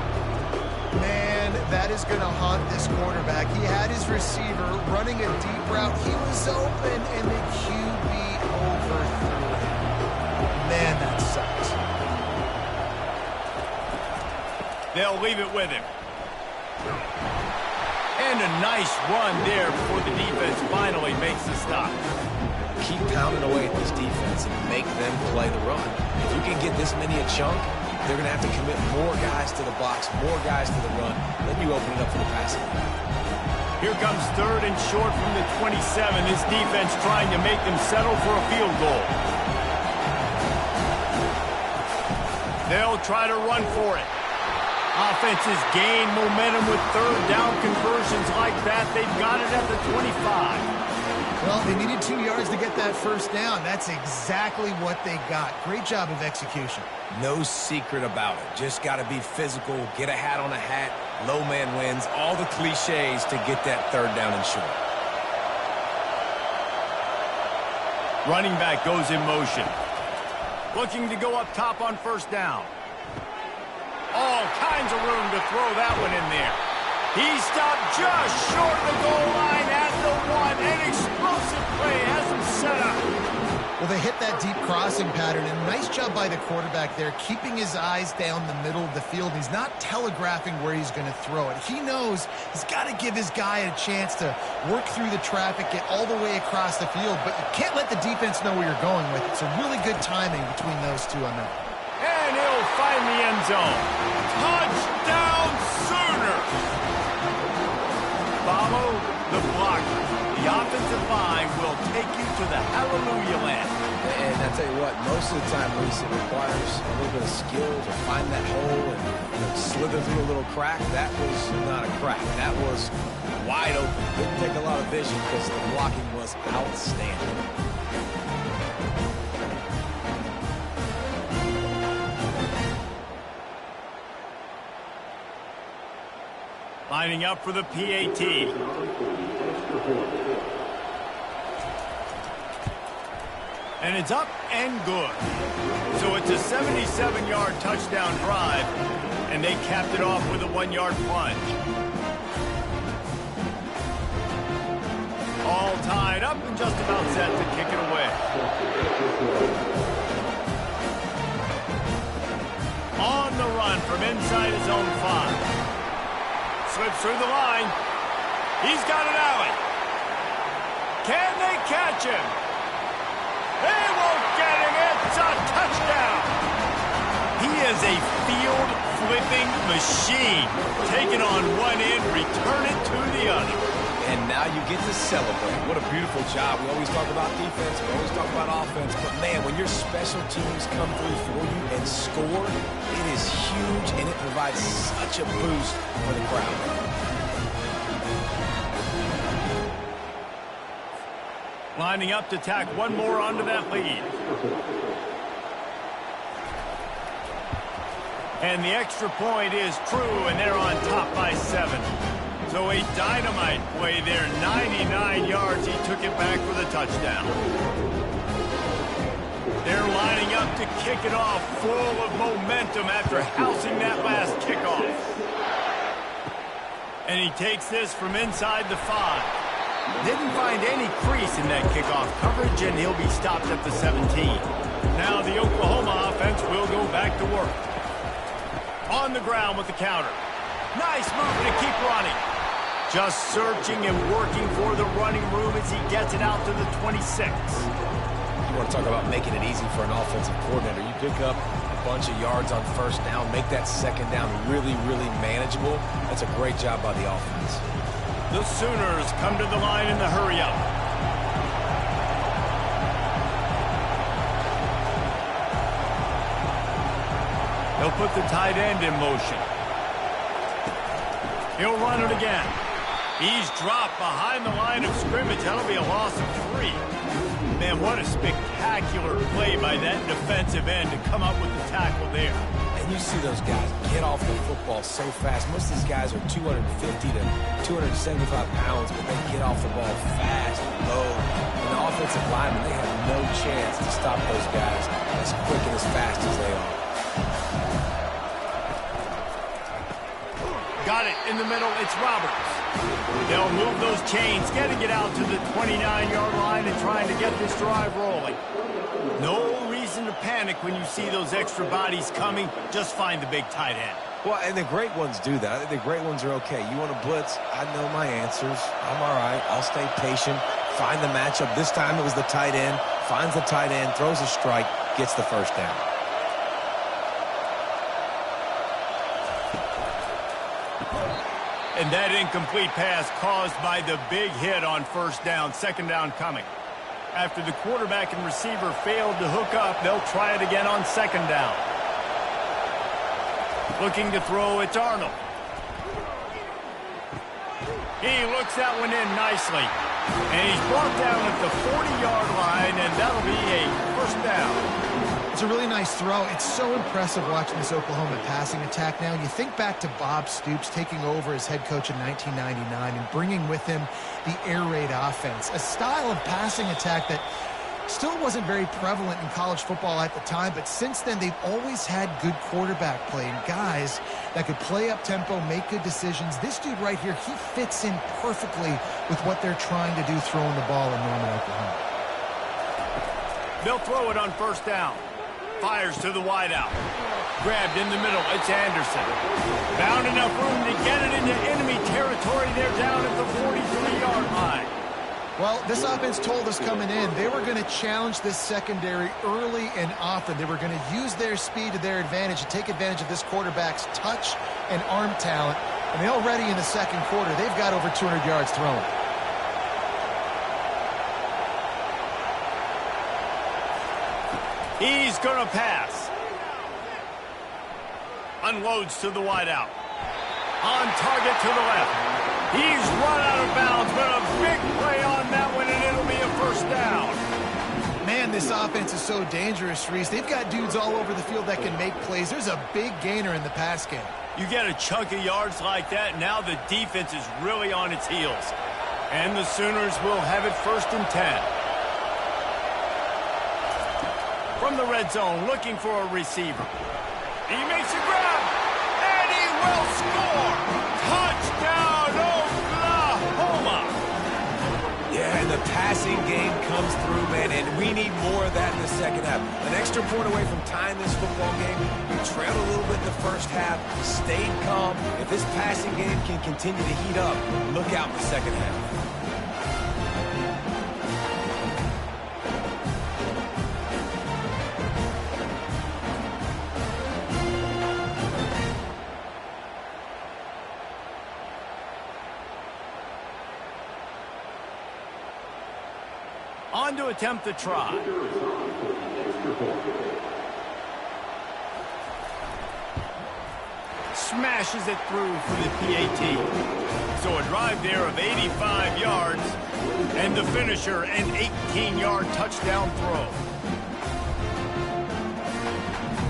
Speaker 2: Man, that is going to haunt this quarterback. He had his receiver running a deep route. He was open, and the QB overthrew him. Man, that sucks.
Speaker 1: They'll leave it with him. And a nice run there before the defense finally makes the stop.
Speaker 3: Keep pounding away at this defense and make them play the run. If you can get this many a chunk, they're going to have to commit more guys to the box, more guys to the run. Then you open it up for the passing.
Speaker 1: Here comes 3rd and short from the 27. This defense trying to make them settle for a field goal. They'll try to run for it. Offenses gain momentum with 3rd down conversions like that. They've got it at the 25.
Speaker 2: Well, they needed 2 yards to get that first down. That's exactly what they got. Great job of execution.
Speaker 3: No secret about it. Just got to be physical, get a hat on a hat, low man wins, all the cliches to get that third down and short.
Speaker 1: Running back goes in motion. Looking to go up top on first down. All kinds of room to throw that one in there. He stopped just short of the goal line at the 1. An explosive play has him set up.
Speaker 2: Well, they hit that deep crossing pattern, and nice job by the quarterback there, keeping his eyes down the middle of the field. He's not telegraphing where he's going to throw it. He knows he's got to give his guy a chance to work through the traffic, get all the way across the field, but you can't let the defense know where you're going with it. So really good timing between those two on that.
Speaker 1: And he'll find the end zone. Touchdown Sooners! Follow the blocker. The offensive line will take you to the hallelujah land.
Speaker 3: And I tell you what, most of the time, Reese, it requires a little bit of skill to find that hole and slither through a little crack. That was not a crack. That was wide open. Didn't take a lot of vision because the blocking was outstanding.
Speaker 1: Lining up for the PAT. And it's up and good. So it's a 77-yard touchdown drive, and they capped it off with a 1-yard plunge. All tied up and just about set to kick it away. On the run from inside his own 5. Slips through the line. He's got an alley. Can they catch him? They won't get him. It's a touchdown. He is a field-flipping machine. Taking on one end, return it to the other.
Speaker 3: And now you get to celebrate. What a beautiful job. We always talk about defense. We always talk about offense. But, man, when your special teams come through for you and score, it is huge, and it provides such a boost for the crowd.
Speaker 1: Lining up to tack one more onto that lead. And the extra point is true, and they're on top by 7. So a dynamite play there, 99 yards. He took it back for the touchdown. They're lining up to kick it off, full of momentum after housing that last kickoff. And he takes this from inside the 5. Didn't find any crease in that kickoff coverage, and he'll be stopped at the 17. Now the Oklahoma offense will go back to work. On the ground with the counter. Nice move to keep running. Just searching and working for the running room as he gets it out to the 26.
Speaker 3: You want to talk about making it easy for an offensive coordinator. You pick up a bunch of yards on first down, make that second down really, really manageable. That's a great job by the offense.
Speaker 1: The Sooners come to the line in the hurry-up. They'll put the tight end in motion. He'll run it again. He's dropped behind the line of scrimmage. That'll be a loss of 3. Man, what a spectacular play by that defensive end to come up with the tackle there.
Speaker 3: And you see those guys get off the football so fast. Most of these guys are 250 to 275 pounds, but they get off the ball fast, low. And the offensive linemen, they have no chance to stop those guys as quick and as fast as they are.
Speaker 1: Got it in the middle. It's Roberts. They'll move those chains, getting it out to the 29-yard line and trying to get this drive rolling. No reason to panic when you see those extra bodies coming. Just find the big tight end.
Speaker 3: Well, and the great ones do that. I think the great ones are okay. You want to blitz? I know my answers. I'm all right. I'll stay patient. Find the matchup. This time it was the tight end. Finds the tight end, throws a strike, gets the first down.
Speaker 1: And that incomplete pass caused by the big hit on first down. Second down coming. After the quarterback and receiver failed to hook up, they'll try it again on second down. Looking to throw, it's Arnold. He looks that one in nicely. And he's brought down at the 40-yard line, and that'll be a first down.
Speaker 2: It's a really nice throw. It's so impressive watching this Oklahoma passing attack now. You think back to Bob Stoops taking over as head coach in 1999 and bringing with him the air raid offense, a style of passing attack that still wasn't very prevalent in college football at the time, but since then they've always had good quarterback play and guys that could play up tempo, make good decisions. This dude right here, he fits in perfectly with what they're trying to do throwing the ball in Norman, Oklahoma.
Speaker 1: They'll throw it on first down. Fires to the wideout. Grabbed in the middle. It's Anderson. Found enough room to get it into enemy territory. They're down at the 43-yard line.
Speaker 2: Well, this offense told us coming in they were going to challenge this secondary early and often. They were going to use their speed to their advantage and take advantage of this quarterback's touch and arm talent. And already in the second quarter, they've got over 200 yards thrown.
Speaker 1: He's going to pass. Unloads to the wideout. On target to the left. He's run out of bounds, but a big play on that one, and it'll be a first down.
Speaker 2: Man, this offense is so dangerous, Reese. They've got dudes all over the field that can make plays. There's a big gainer in the pass game.
Speaker 1: You get a chunk of yards like that, now the defense is really on its heels. And the Sooners will have it 1st and 10. From the red zone, looking for a receiver. He makes a grab, and he will score! Touchdown, Oklahoma!
Speaker 3: Yeah, and the passing game comes through, man, and we need more of that in the second half. An extra point away from tying this football game. We trailed a little bit in the first half, stayed calm. If this passing game can continue to heat up, look out in the second half.
Speaker 1: On to attempt the try. Smashes it through for the PAT. So a drive there of 85 yards, and the finisher, an 18-yard touchdown throw.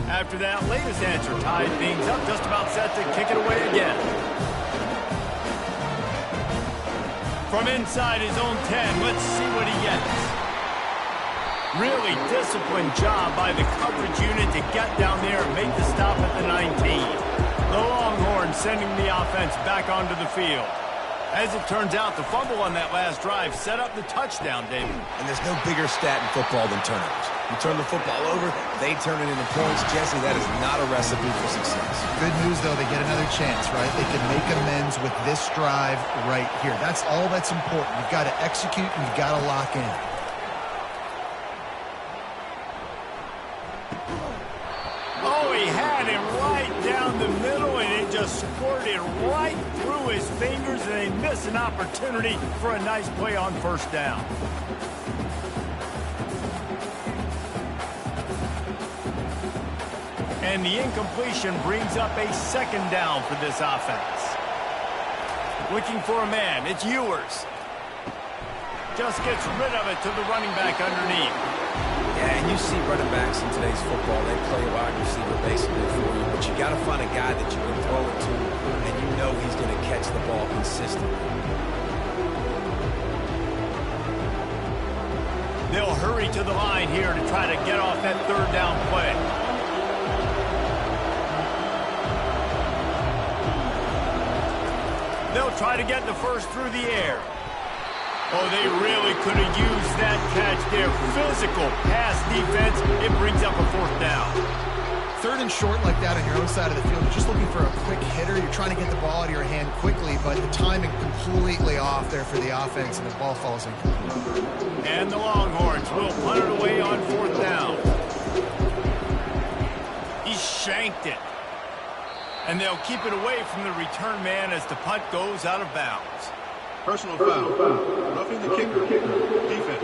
Speaker 1: After that latest answer tied things up, just about set to kick it away again. From inside his own 10, let's see what he gets. Really disciplined job by the coverage unit to get down there and make the stop at the 19. The Longhorns sending the offense back onto the field. As it turns out, the fumble on that last drive set up the touchdown, David.
Speaker 3: And there's no bigger stat in football than turnovers. You turn the football over, they turn it into points. Jesse, that is not a recipe for success.
Speaker 2: Good news, though, they get another chance, right? They can make amends with this drive right here. That's all that's important. You've got to execute and you've got to lock in.
Speaker 1: Oh, he had him right down the middle, and it just squirted right through his fingers, and they miss an opportunity for a nice play on first down. And the incompletion brings up a second down for this offense. Looking for a man, it's Ewers. Just gets rid of it to the running back underneath.
Speaker 3: Yeah, and you see running backs in today's football, they play a wide receiver basically for you, but you got to find a guy that you can throw it to, and you know he's going to catch the ball consistently.
Speaker 1: They'll hurry to the line here to try to get off that third down play. They'll try to get the first through the air. Oh, they really could have used that catch there. Physical pass defense. It brings up a fourth down.
Speaker 2: Third and short like that on your own side of the field. You're just looking for a quick hitter. You're trying to get the ball out of your hand quickly, but the timing completely off there for the offense, and the ball falls incomplete.
Speaker 1: And the Longhorns will punt it away on fourth down. He shanked it. And they'll keep it away from the return man as the punt goes out of bounds.
Speaker 4: Personal foul. Roughing the kicker. Defense.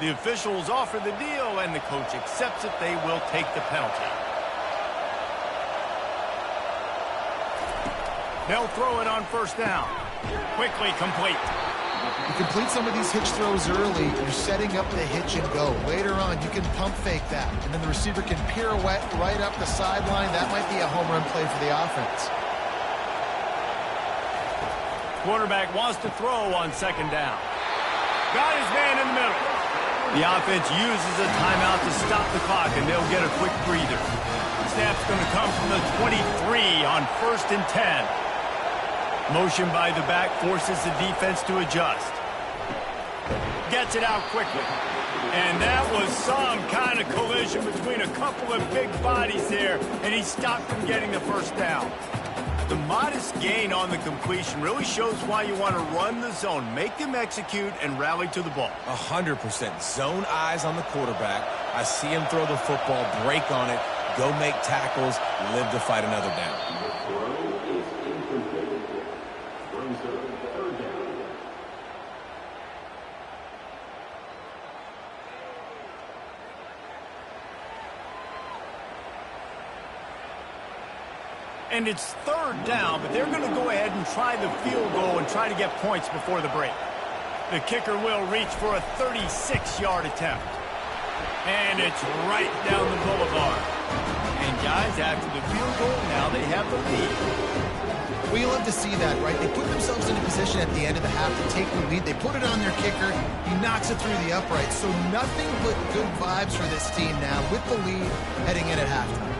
Speaker 1: The officials offer the deal, and the coach accepts it. They will take the penalty. They'll throw it on first down. Quickly complete.
Speaker 2: You complete some of these hitch throws early, you're setting up the hitch and go. Later on, you can pump fake that, and then the receiver can pirouette right up the sideline. That might be a home run play for the offense.
Speaker 1: Quarterback wants to throw on second down. Got his man in the middle. The offense uses a timeout to stop the clock, and they'll get a quick breather. Snap's going to come from the 23 on 1st and 10. Motion by the back forces the defense to adjust. Gets it out quickly. And that was some kind of collision between a couple of big bodies there, and he stopped from getting the first down. The modest gain on the completion really shows why you want to run the zone, make them execute, and rally to the ball.
Speaker 3: 100%. Zone eyes on the quarterback. I see him throw the football, break on it, go make tackles, live to fight another down.
Speaker 1: And it's 3rd down, but they're going to go ahead and try the field goal and try to get points before the break. The kicker will reach for a 36-yard attempt. And it's right down the boulevard. And guys, after the field goal, now they have the lead.
Speaker 2: Well, you love to see that, right? They put themselves in a position at the end of the half to take the lead. They put it on their kicker. He knocks it through the uprights. So nothing but good vibes for this team now with the lead heading in at halftime.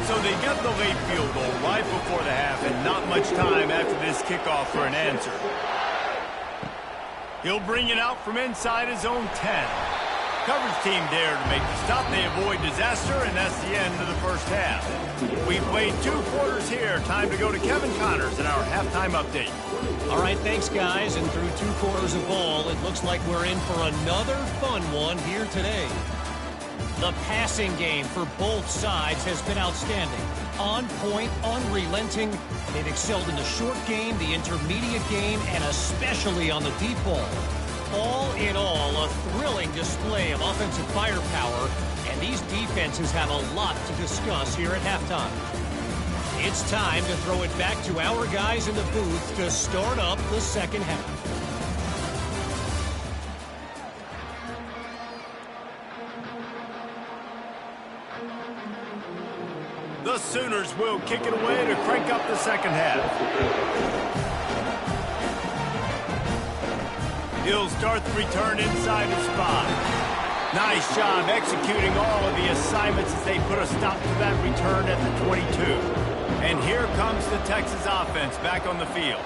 Speaker 1: So they get the late field goal right before the half, and not much time after this kickoff for an answer. He'll bring it out from inside his own 10. Coverage team there to make the stop. They avoid disaster, and that's the end of the first half. We played 2 quarters here. Time to go to Kevin Connors in our halftime update.
Speaker 5: All right, thanks, guys. And through 2 quarters of ball, it looks like we're in for another fun one here today. The passing game for both sides has been outstanding. On point, unrelenting. They've excelled in the short game, the intermediate game, and especially on the deep ball. All in all, a thrilling display of offensive firepower, and these defenses have a lot to discuss here at halftime. It's time to throw it back to our guys in the booth to start up the second half.
Speaker 1: The Sooners will kick it away to crank up the second half. He'll start the return inside the spot. Nice job executing all of the assignments as they put a stop to that return at the 22. And here comes the Texas offense back on the field.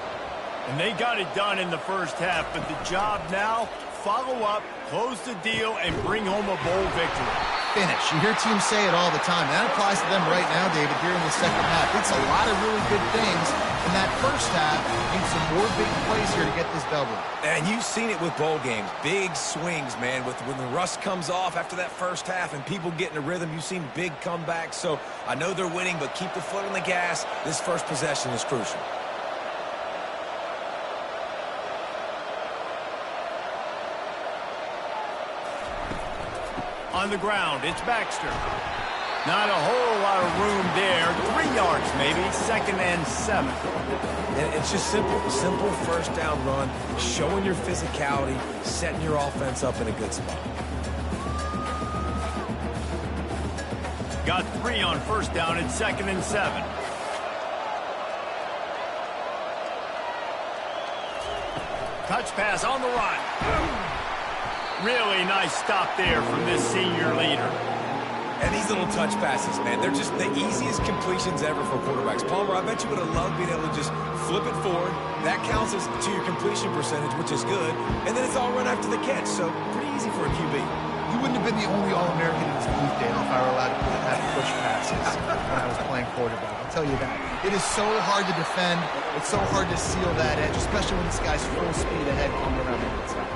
Speaker 1: And they got it done in the first half, but the job now, follow up, close the deal, and bring home a bowl victory.
Speaker 2: Finish. You hear teams say it all the time. That applies to them right now, David, here in the second half. It's a lot of really good things. In that first half, need some more big plays here to get this double.
Speaker 3: And you've seen it with bowl games. Big swings, man. When the rust comes off after that first half and people get in a rhythm, you've seen big comebacks. So I know they're winning, but keep the foot on the gas. This first possession is crucial.
Speaker 1: On the ground, it's Baxter. Not a whole lot of room there. 3 yards maybe, 2nd and 7.
Speaker 3: And it's just simple. Simple first down run, showing your physicality, setting your offense up in a good spot.
Speaker 1: Got 3 on first down at 2nd and 7. Touch pass on the run. Really nice stop there from this senior leader.
Speaker 3: And these little touch passes, man, they're just the easiest completions ever for quarterbacks. Palmer, I bet you would have loved being able to just flip it forward. That counts as to your completion percentage, which is good. And then it's all run after the catch, so pretty easy for a QB.
Speaker 2: You wouldn't have been the only All-American in this booth, Dale, if I were allowed to have push passes when I was playing quarterback. I'll tell you that. It is so hard to defend. It's so hard to seal that edge, especially when this guy's full speed ahead coming around the outside.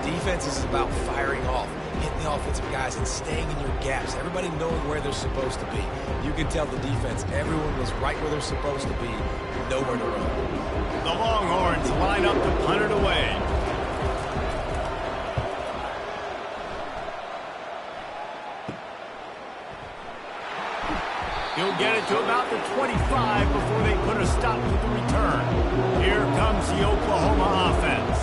Speaker 3: Defense is about firing off, hitting the offensive guys, and staying in your gaps. Everybody knowing where they're supposed to be. You can tell the defense, everyone was right where they're supposed to be, nowhere to run.
Speaker 1: The Longhorns line up to punt it away. get it to about the 25 before they put a stop to the return. Here comes the Oklahoma offense.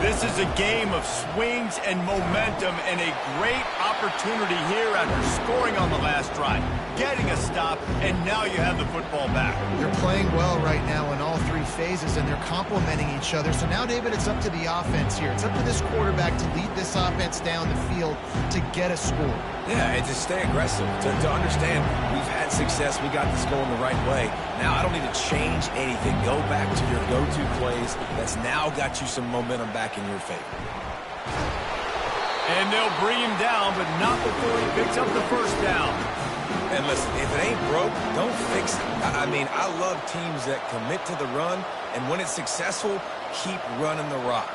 Speaker 1: This is a game of swings and momentum and a great opportunity here after scoring on the last drive, getting a stop, and now you have the football back.
Speaker 2: They're playing well right now in all three phases, and they're complementing each other. So now, David, it's up to the offense here. It's up to this quarterback to lead this offense down the field to get a score.
Speaker 3: Yeah, and to stay aggressive, to understand we've had success, we got this going the right way. Now I don't need to change anything. Go back to your go-to plays. That's now got you some momentum back in your favor.
Speaker 1: And they'll bring him down, but not before he picks up the first down.
Speaker 3: And listen, if it ain't broke, don't fix it. I mean, I love teams that commit to the run, and when it's successful, keep running the rock.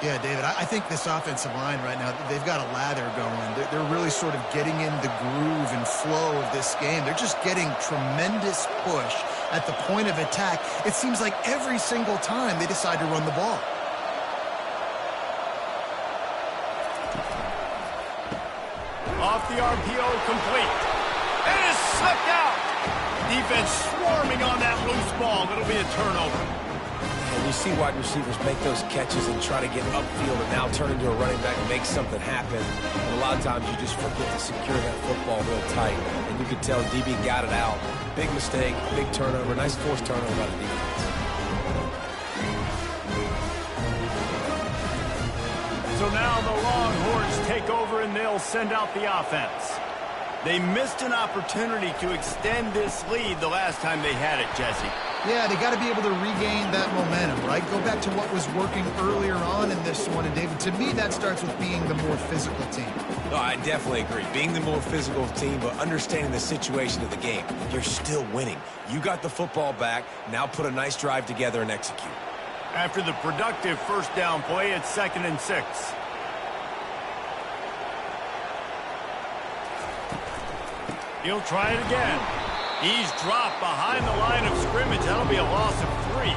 Speaker 2: Yeah, David, I think this offensive line right now, they've got a lather going. They're really sort of getting in the groove and flow of this game. They're just getting tremendous push at the point of attack. It seems like every single time they decide to run the ball.
Speaker 1: Off the RPO, complete. And it's slipped out. Defense swarming on that loose ball. It'll be a turnover.
Speaker 3: And you see wide receivers make those catches and try to get upfield and now turn into a running back and make something happen. And a lot of times you just forget to secure that football real tight. And you could tell DB got it out. Big mistake, big turnover, nice forced turnover by the defense.
Speaker 1: So now the Longhorns take over and they'll send out the offense. They missed an opportunity to extend this lead the last time they had it, Jesse.
Speaker 2: Yeah, they got to be able to regain that momentum, right? Go back to what was working earlier on in this one. And, David, to me, that starts with being the more physical team.
Speaker 3: No, I definitely agree. Being the more physical team, but understanding the situation of the game. You're still winning. You got the football back. Now put a nice drive together and execute.
Speaker 1: After the productive first down play, it's 2nd and 6. He'll try it again. He's dropped behind the line of scrimmage. That'll be a loss of 3.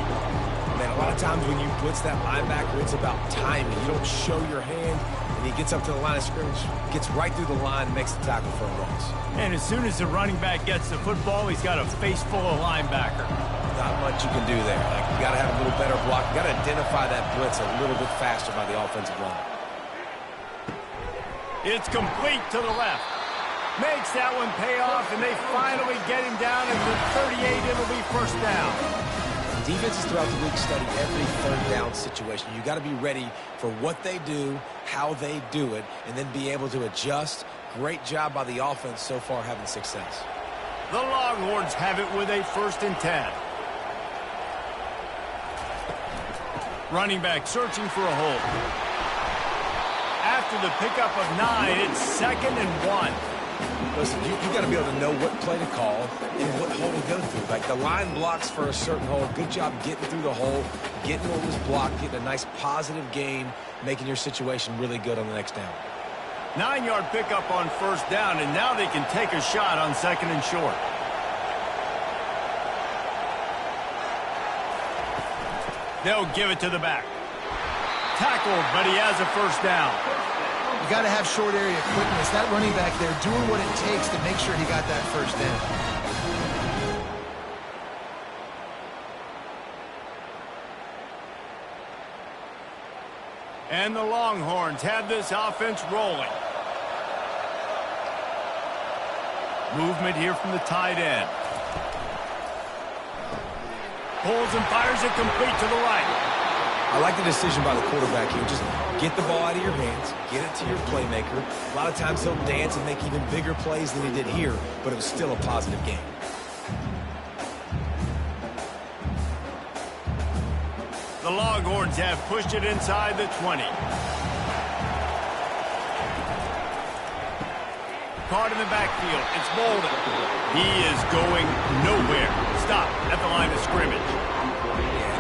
Speaker 3: Man, a lot of times when you blitz that linebacker, it's about timing. You don't show your hand, and he gets up to the line of scrimmage, gets right through the line, and makes the tackle for a loss.
Speaker 1: And as soon as the running back gets the football, he's got a face full of linebacker.
Speaker 3: Not much you can do there. Like, you got to have a little better block. You got to identify that blitz a little bit faster by the offensive line.
Speaker 1: It's complete to the left. Makes that one pay off, and they finally get him down at the 38. It'll be first down.
Speaker 3: Defenses throughout the week study every third down situation. You got to be ready for what they do, how they do it, and then be able to adjust. Great job by the offense so far having success.
Speaker 1: The Longhorns have it with a 1st and 10. Running back searching for a hole. After the pickup of 9, it's 2nd and 1.
Speaker 3: Listen, you got to be able to know what play to call and what hole to go through. Like the line blocks for a certain hole. Good job getting through the hole, getting what was blocked, getting a nice positive gain, making your situation really good on the next down.
Speaker 1: 9-yard pickup on first down, and now they can take a shot on 2nd and short. They'll give it to the back. Tackled, but he has a first down.
Speaker 2: You got to have short area quickness. That running back there doing what it takes to make sure he got that first down.
Speaker 1: And the Longhorns have this offense rolling. Movement here from the tight end. Pulls and fires it complete to the right.
Speaker 3: I like the decision by the quarterback here. Just get the ball out of your hands, get it to your playmaker. A lot of times he'll dance and make even bigger plays than he did here, but it was still a positive game.
Speaker 1: The Longhorns have pushed it inside the 20. Caught in the backfield. It's Bolden. He is going nowhere. Stop at the line of scrimmage.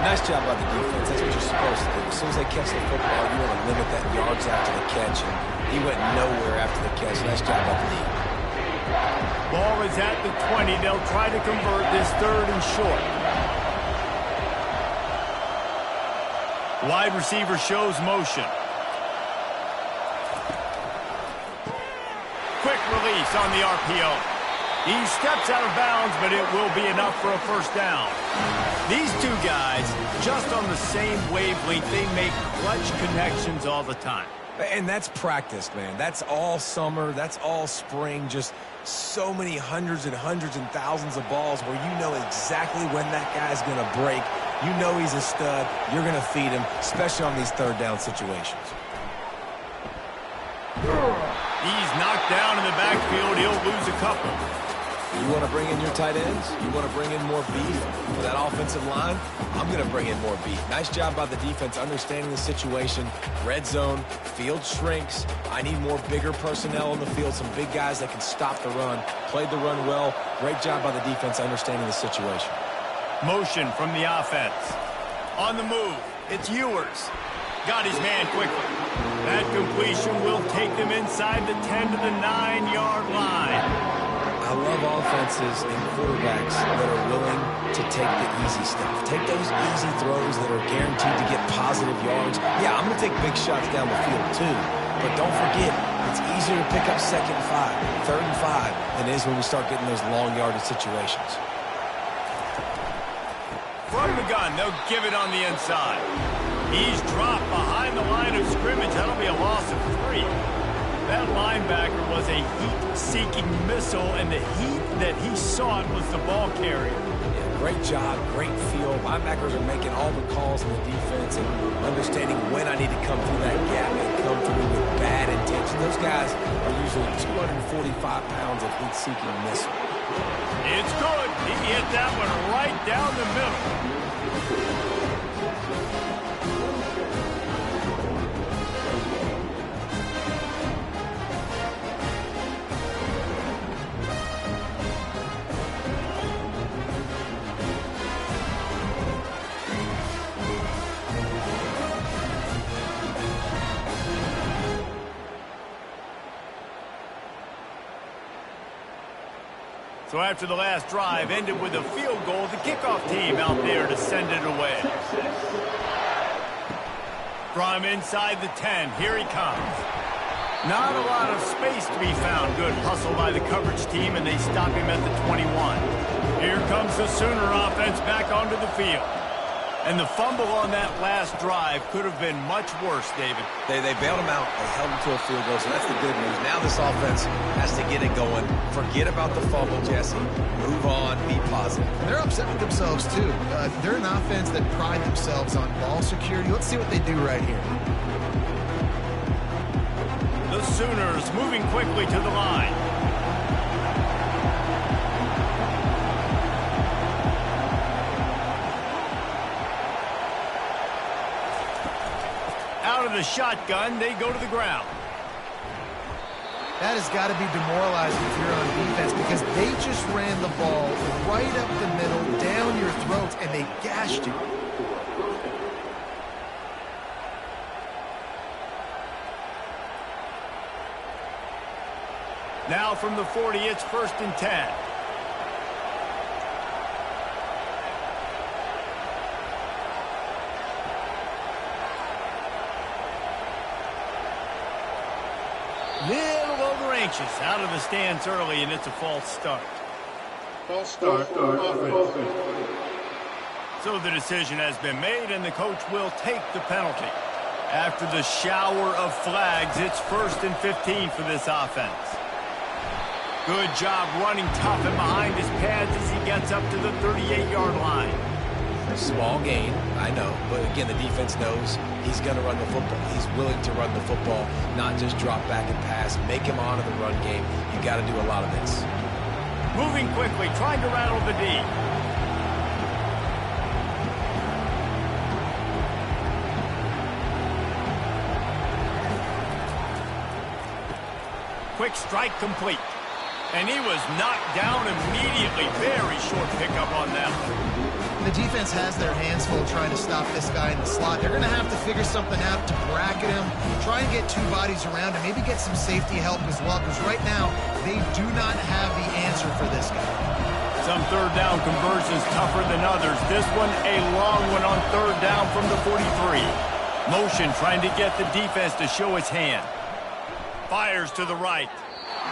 Speaker 3: Nice job by the defense. That's what you're supposed to do. As soon as they catch the football, you want to limit that yards after the catch. And he went nowhere after the catch. Nice job by the D.
Speaker 1: Ball is at the 20. They'll try to convert this 3rd and short. Wide receiver shows motion. Quick release on the RPO. He steps out of bounds, but it will be enough for a first down. These two guys, just on the same wavelength, they make clutch connections all the time.
Speaker 3: And that's practice, man. That's all summer. That's all spring. Just so many hundreds and thousands of balls where you know exactly when that guy's going to break. You know he's a stud. You're going to feed him, especially on these third down situations.
Speaker 1: He's knocked down in the backfield. He'll lose a couple.
Speaker 3: You want to bring in your tight ends? You want to bring in more beef for that offensive line? I'm going to bring in more beef. Nice job by the defense understanding the situation. Red zone, field shrinks. I need more bigger personnel in the field, some big guys that can stop the run. Played the run well. Great job by the defense understanding the situation.
Speaker 1: Motion from the offense. On the move, it's Ewers. Got his man quickly. That completion will take them inside the 10 to the 9-yard line.
Speaker 3: I love offenses and quarterbacks that are willing to take the easy stuff. Take those easy throws that are guaranteed to get positive yards. Yeah, I'm going to take big shots down the field too. But don't forget, it's easier to pick up 2nd and 5, 3rd and 5 than it is when we start getting those long yardage situations.
Speaker 1: From the gun, they'll give it on the inside. He's dropped behind the line of scrimmage. That'll be a loss of 3. That linebacker was a heat-seeking missile, and the heat that he sought was the ball carrier.
Speaker 3: Yeah, great job, great feel. Linebackers are making all the calls in the defense and understanding when I need to come through that gap and come through with bad intention. Those guys are usually 245 pounds of heat-seeking missile.
Speaker 1: It's good. He hit that one right down the middle. So after the last drive ended with a field goal, the kickoff team out there to send it away. From inside the 10, here he comes. Not a lot of space to be found. Good hustle by the coverage team, and they stop him at the 21. Here comes the Sooner offense back onto the field. And the fumble on that last drive could have been much worse, David.
Speaker 3: They bailed him out. They held him to a field goal, so that's the good news. Now this offense has to get it going. Forget about the fumble, Jesse. Move on. Be positive.
Speaker 2: They're upset with themselves, too. They're an offense that pride themselves on ball security. Let's see what they do right here.
Speaker 1: The Sooners moving quickly to the line. Out of the shotgun, they go to the ground.
Speaker 2: That has got to be demoralizing if you're on defense because they just ran the ball right up the middle, down your throats, and they gashed you.
Speaker 1: Now from the 40, it's 1st and 10. Little over anxious, out of the stands early, and it's a false start.
Speaker 4: False start. Offense.
Speaker 1: So the decision has been made, and the coach will take the penalty. After the shower of flags, it's 1st and 15 for this offense. Good job running tough and behind his pads as he gets up to the 38-yard line.
Speaker 3: Small gain, I know, but again, the defense knows he's going to run the football. He's willing to run the football, not just drop back and pass. Make him honor the run game. You got to do a lot of this.
Speaker 1: Moving quickly, trying to rattle the D. Quick strike complete. And he was knocked down immediately. Very short pickup on that one.
Speaker 2: The defense has their hands full trying to stop this guy in the slot. They're going to have to figure something out to bracket him, try and get 2 bodies around him, maybe get some safety help as well, because right now they do not have the answer for this guy.
Speaker 1: Some third down conversions tougher than others. This one a long one on 3rd down from the 43. Motion trying to get the defense to show its hand. Fires to the right.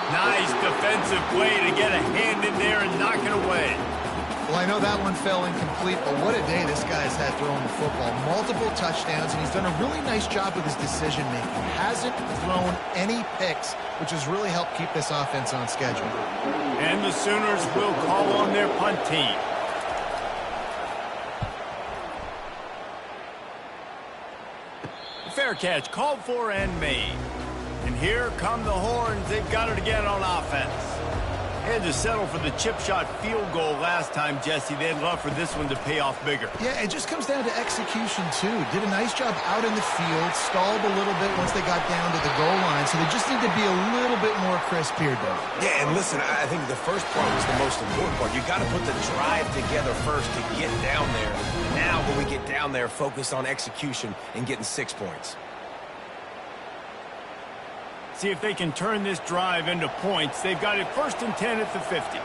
Speaker 1: Nice defensive play to get a hand in there and knock it away.
Speaker 2: Well, I know that one fell incomplete, but what a day this guy's had throwing the football. Multiple touchdowns, and he's done a really nice job with his decision-making. Hasn't thrown any picks, which has really helped keep this offense on schedule.
Speaker 1: And the Sooners will call on their punt team. Fair catch called for and made. And here come the horns. They've got it again on offense. Had to settle for the chip shot field goal last time, Jesse. They'd love for this one to pay off bigger.
Speaker 2: Yeah, it just comes down to execution, too. Did a nice job out in the field, stalled a little bit once they got down to the goal line, so they just need to be a little bit more crisp here, Dave.
Speaker 3: Yeah, and listen, I think the first part was the most important part. You got to put the drive together first to get down there. Now, when we get down there, focus on execution and getting 6 points.
Speaker 1: See if they can turn this drive into points. They've got it 1st and 10 at the 50.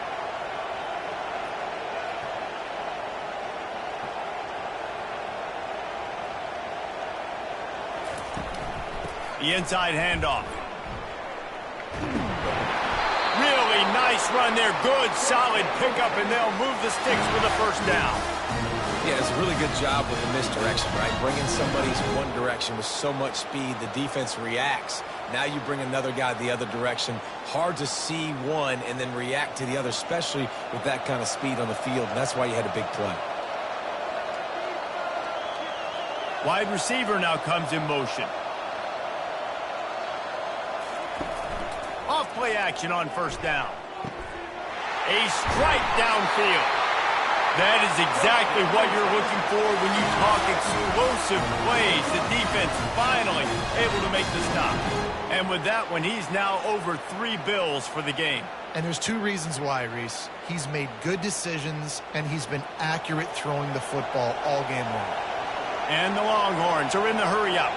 Speaker 1: The inside handoff. Really nice run there. Good, solid pickup, and they'll move the sticks for the first down.
Speaker 3: Yeah, it's a really good job with the misdirection, right? Bringing somebody's one direction with so much speed, the defense reacts. Now you bring another guy the other direction. Hard to see one and then react to the other, especially with that kind of speed on the field. And that's why you had a big play.
Speaker 1: Wide receiver now comes in motion. Off play action on 1st down. A strike downfield. That is exactly what you're looking for when you talk explosive plays. The defense finally able to make the stop. And with that one, he's now over 3 bills for the game.
Speaker 2: And there's 2 reasons why, Reese. He's made good decisions, and he's been accurate throwing the football all game long.
Speaker 1: And the Longhorns are in the hurry up.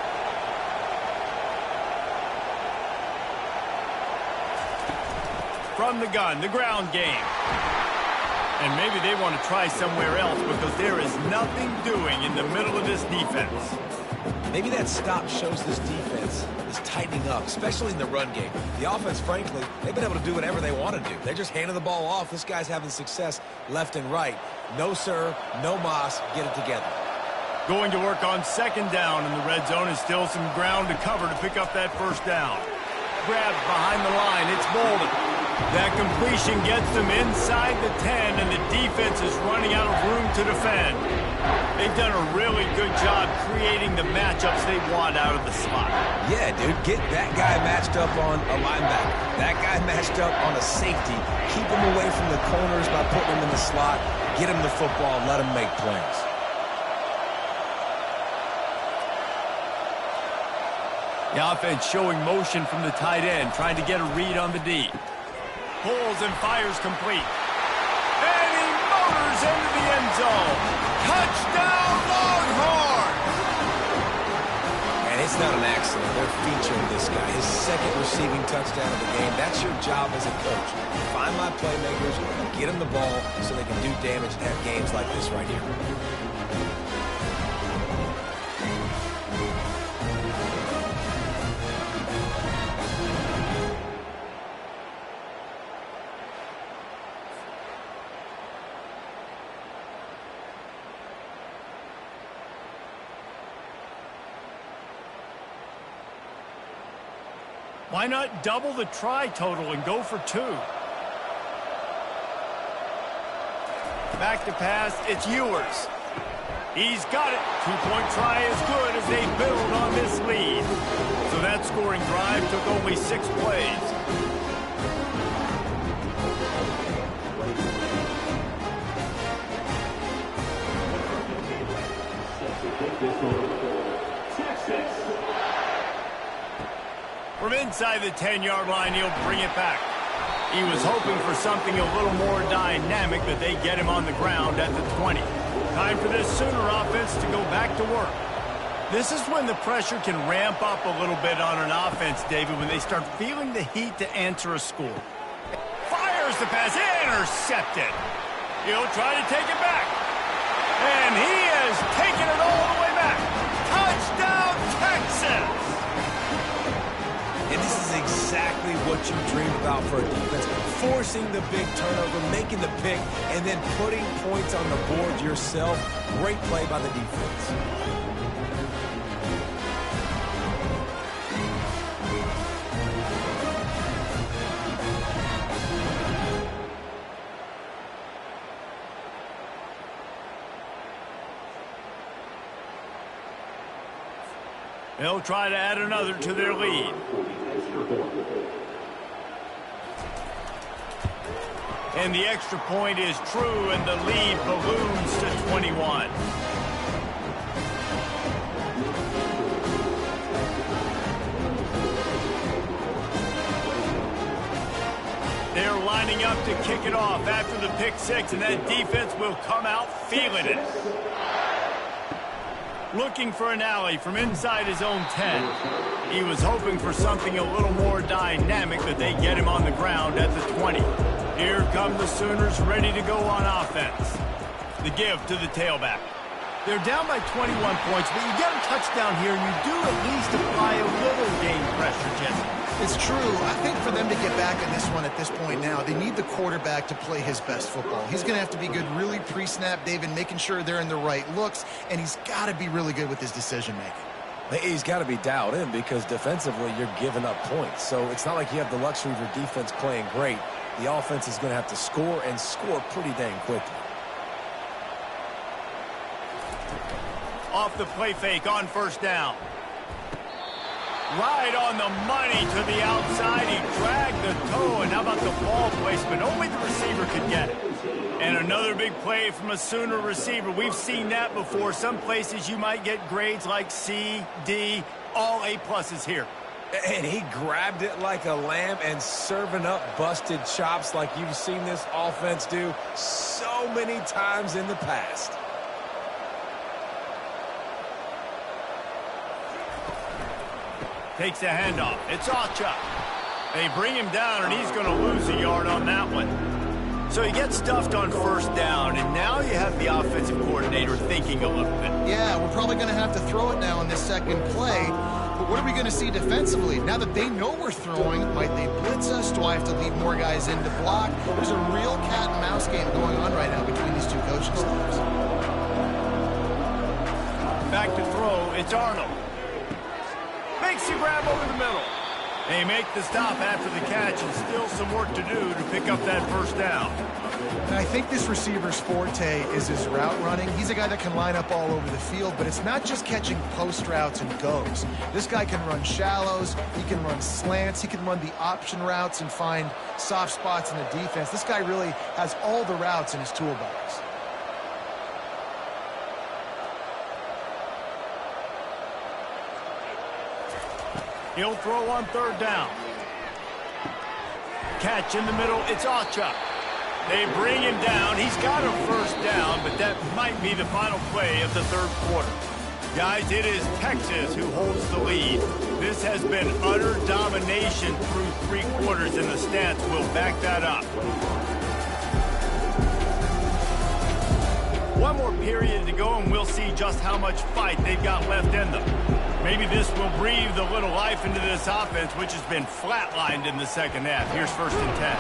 Speaker 1: From the gun, the ground game. And maybe they want to try somewhere else because there is nothing doing in the middle of this defense.
Speaker 3: Maybe that stop shows this defense is tightening up, especially in the run game. The offense, frankly, they've been able to do whatever they want to do. They're just handing the ball off. This guy's having success left and right. No, sir, no mas, get it together.
Speaker 1: Going to work on 2nd down, and the red zone is still some ground to cover to pick up that 1st down. Grabbed behind the line. It's Bolden. That completion gets them inside the 10, and the defense is running out of room to defend. They've done a really good job creating the matchups they want out of the slot.
Speaker 3: Yeah, dude, get that guy matched up on a linebacker. That guy matched up on a safety. Keep him away from the corners by putting him in the slot. Get him the football, let him make plays.
Speaker 1: The offense showing motion from the tight end, trying to get a read on the D. Pulls and fires complete. And he motors into the end zone. Touchdown, Longhorns!
Speaker 3: And it's not an accident. They're featuring this guy. His 2nd receiving touchdown of the game. That's your job as a coach. Find my playmakers, get them the ball so they can do damage and have games like this right here.
Speaker 1: Why not double the try total and go for 2? Back to pass, it's Ewers. He's got it. 2-point try is good as they build on this lead. So that scoring drive took only 6 plays. From inside the 10-yard line, he'll bring it back. He was hoping for something a little more dynamic, but they get him on the ground at the 20. Time for this Sooner offense to go back to work. This is when the pressure can ramp up a little bit on an offense, David, when they start feeling the heat to answer a score. Fires the pass, intercepted. He'll try to take it back. And he has taken it all the way back. Touchdown, Texas!
Speaker 3: And this is exactly what you dream about for a defense. Forcing the big turnover, making the pick, and then putting points on the board yourself. Great play by the defense.
Speaker 1: They'll try to add another to their lead. And the extra point is true, and the lead balloons to 21. They're lining up to kick it off after the pick six, and that defense will come out feeling it. Looking for an alley from inside his own 10. He was hoping for something a little more dynamic, but they get him on the ground at the 20. Here come the Sooners ready to go on offense. The give to the tailback. They're down by 21 points, but you get a touchdown here, and you do at least apply a little game pressure, Jesse.
Speaker 2: It's true. I think for them to get back in this one at this point now, they need the quarterback to play his best football. He's going to have to be good really pre-snap, David, making sure they're in the right looks, and he's got to be really good with his decision-making.
Speaker 3: He's got to be dialed in because defensively you're giving up points. So it's not like you have the luxury of your defense playing great. The offense is going to have to score and score pretty dang quickly.
Speaker 1: Off the play fake on first down. Right on the money to the outside. He dragged the toe, and how about the ball placement? Only the receiver could get it. And another big play from a Sooner receiver. We've seen that before. Some places you might get grades like C, D, all A-pluses here.
Speaker 3: And he grabbed it like a lamb and serving up busted chops like you've seen this offense do so many times in the past.
Speaker 1: Takes the handoff. It's Ocha. They bring him down, and he's going to lose a yard on that one. So he gets stuffed on first down, and now you have the offensive coordinator thinking a little bit.
Speaker 2: Yeah, we're probably going to have to throw it now in this second play. But what are we going to see defensively? Now that they know we're throwing, might they blitz us? Do I have to leave more guys in to block? There's a real cat and mouse game going on right now between these two coaching staffs.
Speaker 1: Back to throw. It's Arnold. Makes the grab over the middle. They make the stop after the catch, and still some work to do to pick up that first down.
Speaker 2: And I think this receiver's forte is his route running. He's a guy that can line up all over the field, but it's not just catching post routes and goes. This guy can run shallows, he can run slants, he can run the option routes and find soft spots in the defense. This guy really has all the routes in his toolbox.
Speaker 1: He'll throw on third down. Catch in the middle. It's Ocha. They bring him down. He's got a first down, but that might be the final play of the third quarter. Guys, it is Texas who holds the lead. This has been utter domination through three quarters, and the stats will back that up. One more period to go, and we'll see just how much fight they've got left in them. Maybe this will breathe a little life into this offense, which has been flatlined in the second half. Here's 1st and 10.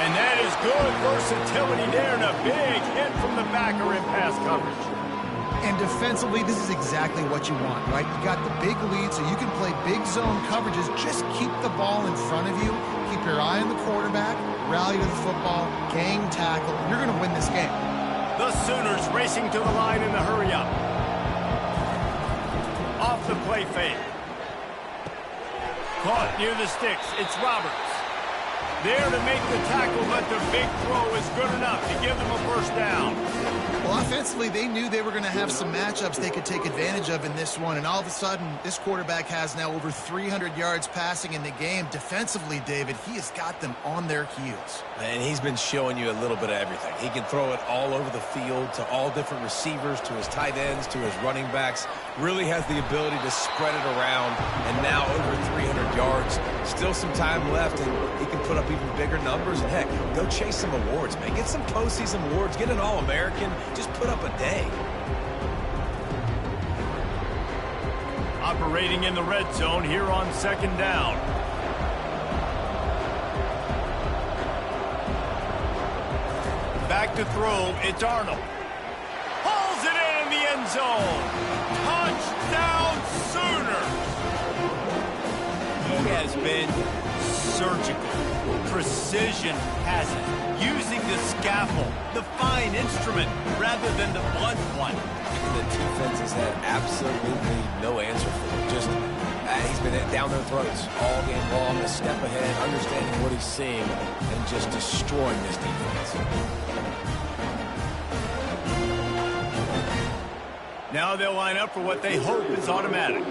Speaker 1: And that is good versatility there, and a big hit from the backer in pass coverage.
Speaker 2: And defensively, this is exactly what you want, right? You got the big lead, so you can play big zone coverages. Just keep the ball in front of you. Keep your eye on the quarterback. Rally to the football. Gang tackle. You're going to win this game.
Speaker 1: The Sooners racing to the line in the hurry-up. Off the play fake. Caught near the sticks. It's Roberts. There to make the tackle, but the big throw is good enough to give them a first down.
Speaker 2: Well, offensively, they knew they were going to have some matchups they could take advantage of in this one, and all of a sudden, this quarterback has now over 300 yards passing in the game. Defensively, David, he has got them on their heels.
Speaker 3: And he's been showing you a little bit of everything. He can throw it all over the field to all different receivers, to his tight ends, to his running backs. Really has the ability to spread it around, and now over 300 yards. Still some time left, and he can put up even bigger numbers. And heck, go chase some awards, man. Get some postseason awards. Get an All-American. Just put up a day.
Speaker 1: Operating in the red zone here on 2nd down. back to throw. It's Arnold. Hauls it in the end zone. Touchdown Sooner. He has been surgical. Precision has it. Using the scaffold, the fine instrument, rather than the blunt one.
Speaker 3: The defense has had absolutely no answer for him. Just, he's been down their throats all game long, a step ahead, understanding what he's seeing, and just destroying this defense.
Speaker 1: Now they'll line up for what they hope is automatic.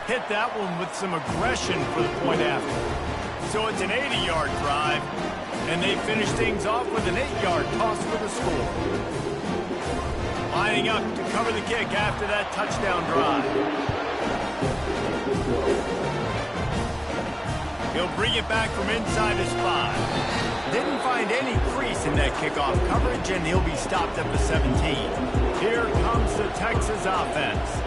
Speaker 1: Hit that one with some aggression for the point after. So it's an 80-yard drive, and they finish things off with an 8-yard toss for the score. Lining up to cover the kick after that touchdown drive. He'll bring it back from inside his 5. Didn't find any crease in that kickoff coverage, and he'll be stopped at the 17. Here comes the Texas offense.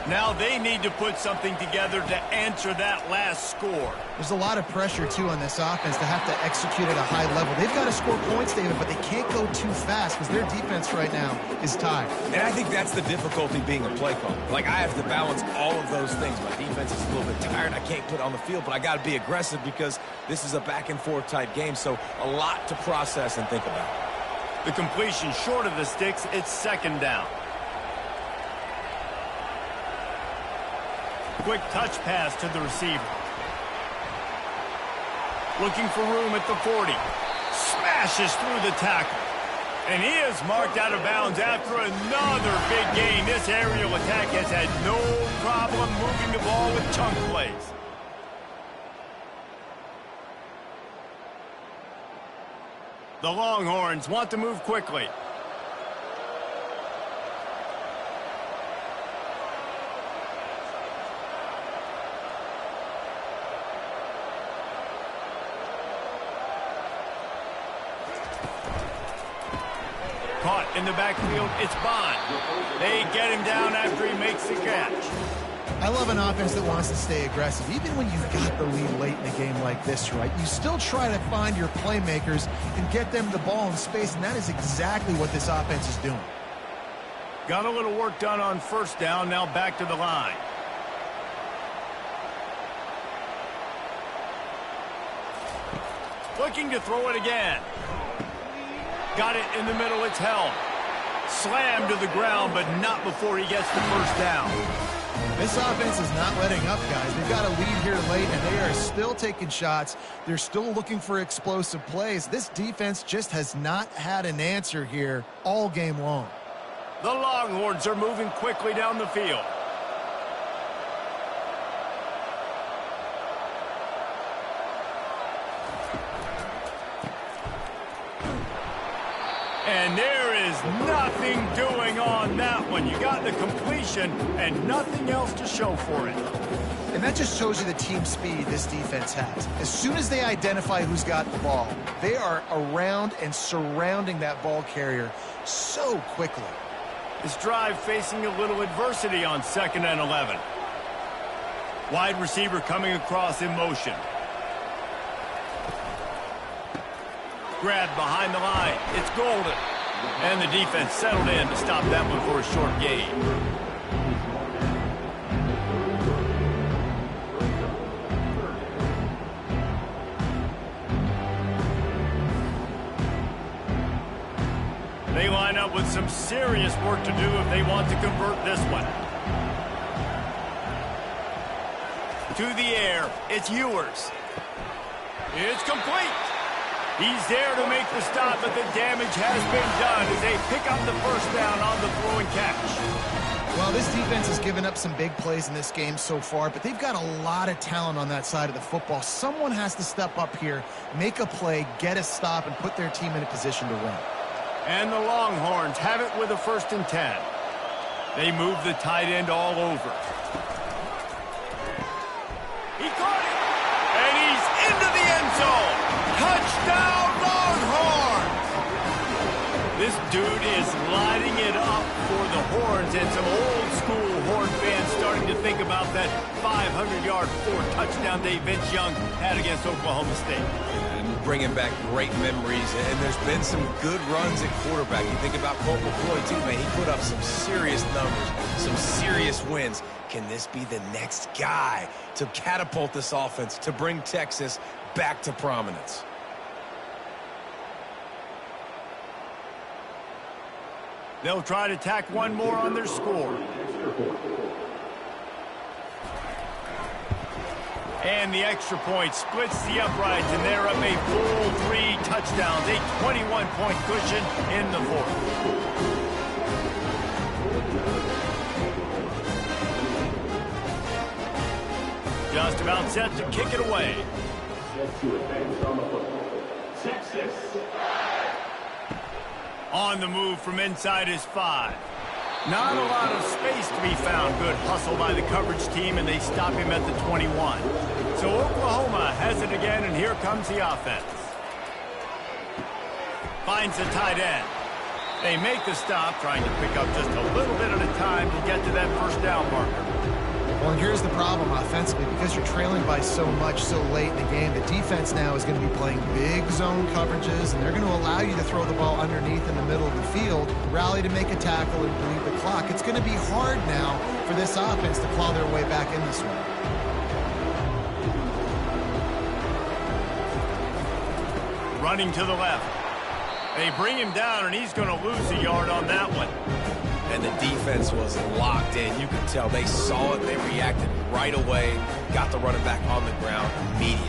Speaker 1: Now they need to put something together to answer that last score.
Speaker 2: There's a lot of pressure, too, on this offense to have to execute at a high level. They've got to score points, David, but they can't go too fast because their defense right now is tired.
Speaker 3: And I think that's the difficulty being a play caller. Like, I have to balance all of those things. My defense is a little bit tired. I can't put on the field, but I got to be aggressive because this is a back-and-forth type game, so a lot to process and think about.
Speaker 1: The completion short of the sticks, it's second down. Quick touch pass to the receiver. Looking for room at the 40. Smashes through the tackle. And he is marked out of bounds after another big gain. This aerial attack has had no problem moving the ball with chunk plays. The Longhorns want to move quickly. Caught in the backfield, it's Bond. They get him down after he makes the catch.
Speaker 2: I love an offense that wants to stay aggressive. Even when you've got the lead late in a game like this, right, you still try to find your playmakers and get them the ball in space, and that is exactly what this offense is doing.
Speaker 1: Got a little work done on first down, now back to the line. Looking to throw it again. Got it in the middle, it's held. Slammed to the ground, but not before he gets the first down.
Speaker 2: This offense is not letting up, guys. They've got a lead here late, and they are still taking shots. They're still looking for explosive plays. This defense just has not had an answer here all game long.
Speaker 1: The Longhorns are moving quickly down the field. And there is nothing doing on that one. You got the completion and nothing else to show for it.
Speaker 2: And that just shows you the team speed this defense has. As soon as they identify who's got the ball, they are around and surrounding that ball carrier so quickly.
Speaker 1: This drive facing a little adversity on 2nd and 11. Wide receiver coming across in motion. Grabbed behind the line. It's Golden. And the defense settled in to stop that one for a short gain. They line up with some serious work to do if they want to convert this one. To the air. It's Ewers. It's complete. He's there to make the stop, but the damage has been done as they pick up the first down on the throw and catch.
Speaker 2: Well, this defense has given up some big plays in this game so far, but they've got a lot of talent on that side of the football. Someone has to step up here, make a play, get a stop, and put their team in a position to win.
Speaker 1: And the Longhorns have it with a 1st and 10. They move the tight end all over. He caught it, and he's into the end zone. Touchdown, Longhorns! This This dude is lighting it up for the Horns, and some old-school Horn fans starting to think about that 500-yard, 4-touchdown day Vince Young had against Oklahoma State.
Speaker 3: And bringing back great memories, and there's been some good runs at quarterback. You think about Colt McCoy, too, man. He put up some serious numbers, some serious wins. Can this be the next guy to catapult this offense, to bring Texas back to prominence?
Speaker 1: They'll try to tack one more on their score. And the extra point splits the uprights, and they're up a full 3 touchdowns, a 21-point cushion in the fourth. Just about set to kick it away. On the move from inside his 5. Not a lot of space to be found. Good hustle by the coverage team, and they stop him at the 21. So Oklahoma has it again, and here comes the offense. Finds the tight end. They make the stop, trying to pick up just a little bit at a time to get to that first down marker.
Speaker 2: Well, and here's the problem offensively. Because you're trailing by so much so late in the game, the defense now is going to be playing big zone coverages, and they're going to allow you to throw the ball underneath in the middle of the field, rally to make a tackle, and bleed the clock. It's going to be hard now for this offense to claw their way back in this one.
Speaker 1: Running to the left. They bring him down, and he's going to lose a yard on that one.
Speaker 3: And the defense was locked in. You could tell they saw it. They reacted right away. Got the running back on the ground immediately.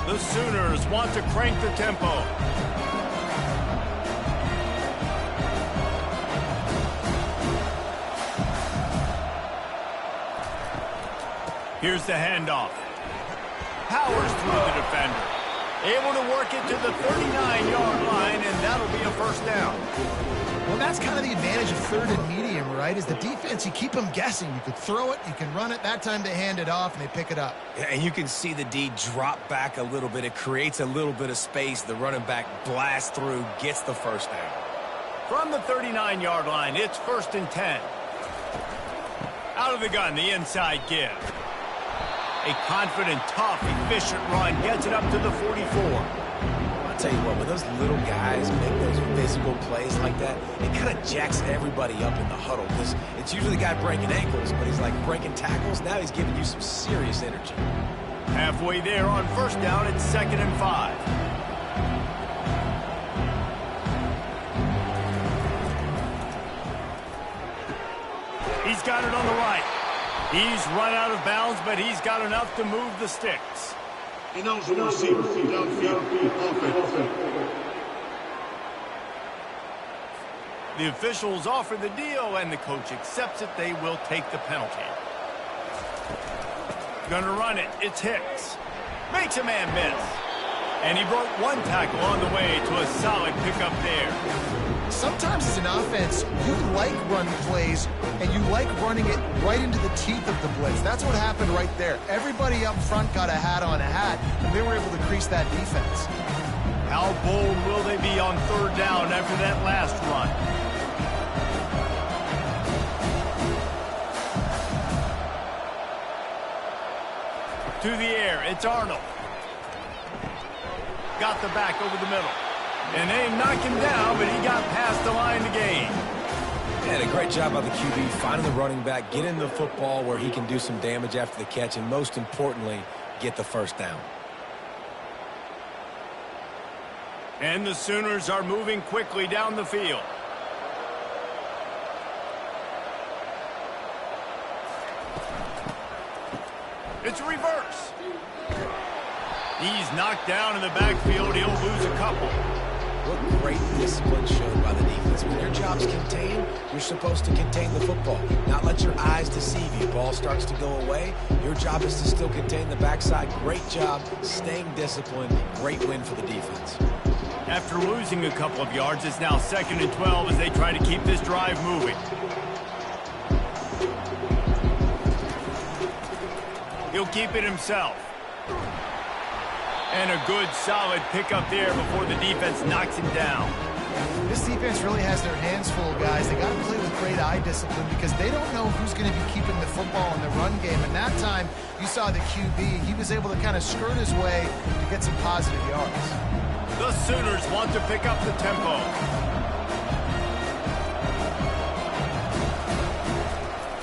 Speaker 1: The Sooners want to crank the tempo. Here's the handoff. Powers through the defender. Able to work it to the 39-yard line, and that'll be a first down.
Speaker 2: Well, that's kind of the advantage of third and medium, right? Is the defense, you keep them guessing. You could throw it, you can run it. That time they hand it off, and they pick it up.
Speaker 3: Yeah, and you can see the D drop back a little bit. It creates a little bit of space. The running back blasts through, gets the first down.
Speaker 1: From the 39-yard line, it's 1st and 10. Out of the gun, the inside give. A confident, tough, efficient run gets it up to the 44.
Speaker 3: I'll tell you what, when those little guys make those physical plays like that, it kind of jacks everybody up in the huddle, because it's usually the guy breaking ankles, but he's like breaking tackles. Now he's giving you some serious energy.
Speaker 1: Halfway there on first down, it's 2nd and 5. He's got it on the right. He's run out of bounds, but he's got enough to move the sticks.
Speaker 4: And those are receivers. Downfield offense.
Speaker 1: The officials offer the deal, and the coach accepts it. They will take the penalty. Gonna run it. It's Hicks. Makes a man miss. And he broke one tackle on the way to a solid pickup there.
Speaker 2: Sometimes as an offense, you like run plays, and you like running it right into the teeth of the blitz. That's what happened right there. Everybody up front got a hat on a hat, and they were able to crease that defense.
Speaker 1: How bold will they be on 3rd down after that last run? To the air, it's Arnold. Got the back over the middle. And they knocked him down, but he got past the line to gain.
Speaker 3: And a great job by the QB, finding the running back, getting the football where he can do some damage after the catch, and most importantly, get the first down.
Speaker 1: And the Sooners are moving quickly down the field. It's a reverse. He's knocked down in the backfield. He'll lose a couple.
Speaker 3: What great discipline showed by the defense. When your job's contained, you're supposed to contain the football. Not let your eyes deceive you. Ball starts to go away. Your job is to still contain the backside. Great job staying disciplined. Great win for the defense.
Speaker 1: After losing a couple of yards, it's now 2nd and 12 as they try to keep this drive moving. He'll keep it himself. And a good, solid pickup there before the defense knocks him down.
Speaker 2: This defense really has their hands full, guys. They got to play with great eye discipline because they don't know who's going to be keeping the football in the run game. And that time, you saw the QB. He was able to kind of skirt his way to get some positive yards.
Speaker 1: The Sooners want to pick up the tempo.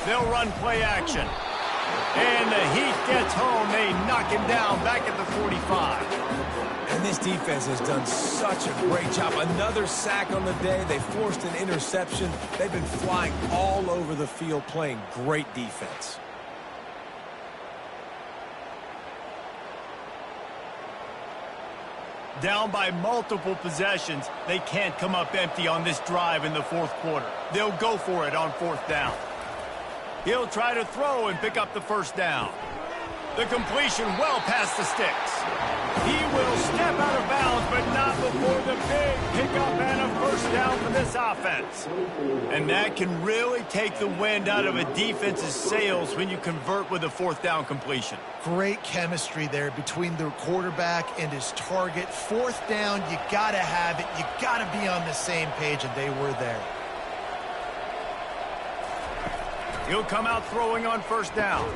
Speaker 1: They'll run play action. And the Heat gets home. They knock him down back at the 45.
Speaker 3: And this defense has done such a great job. Another sack on the day. They forced an interception. They've been flying all over the field playing great defense.
Speaker 1: Down by multiple possessions, they can't come up empty on this drive in the fourth quarter. They'll go for it on fourth down. He'll try to throw and pick up the first down. The completion well past the sticks. He will step out of bounds, but not before the big pickup and a first down for this offense. And that can really take the wind out of a defense's sails when you convert with a fourth down completion.
Speaker 2: Great chemistry there between the quarterback and his target. Fourth down, you got to have it. You got to be on the same page, and they were there.
Speaker 1: He'll come out throwing on first down.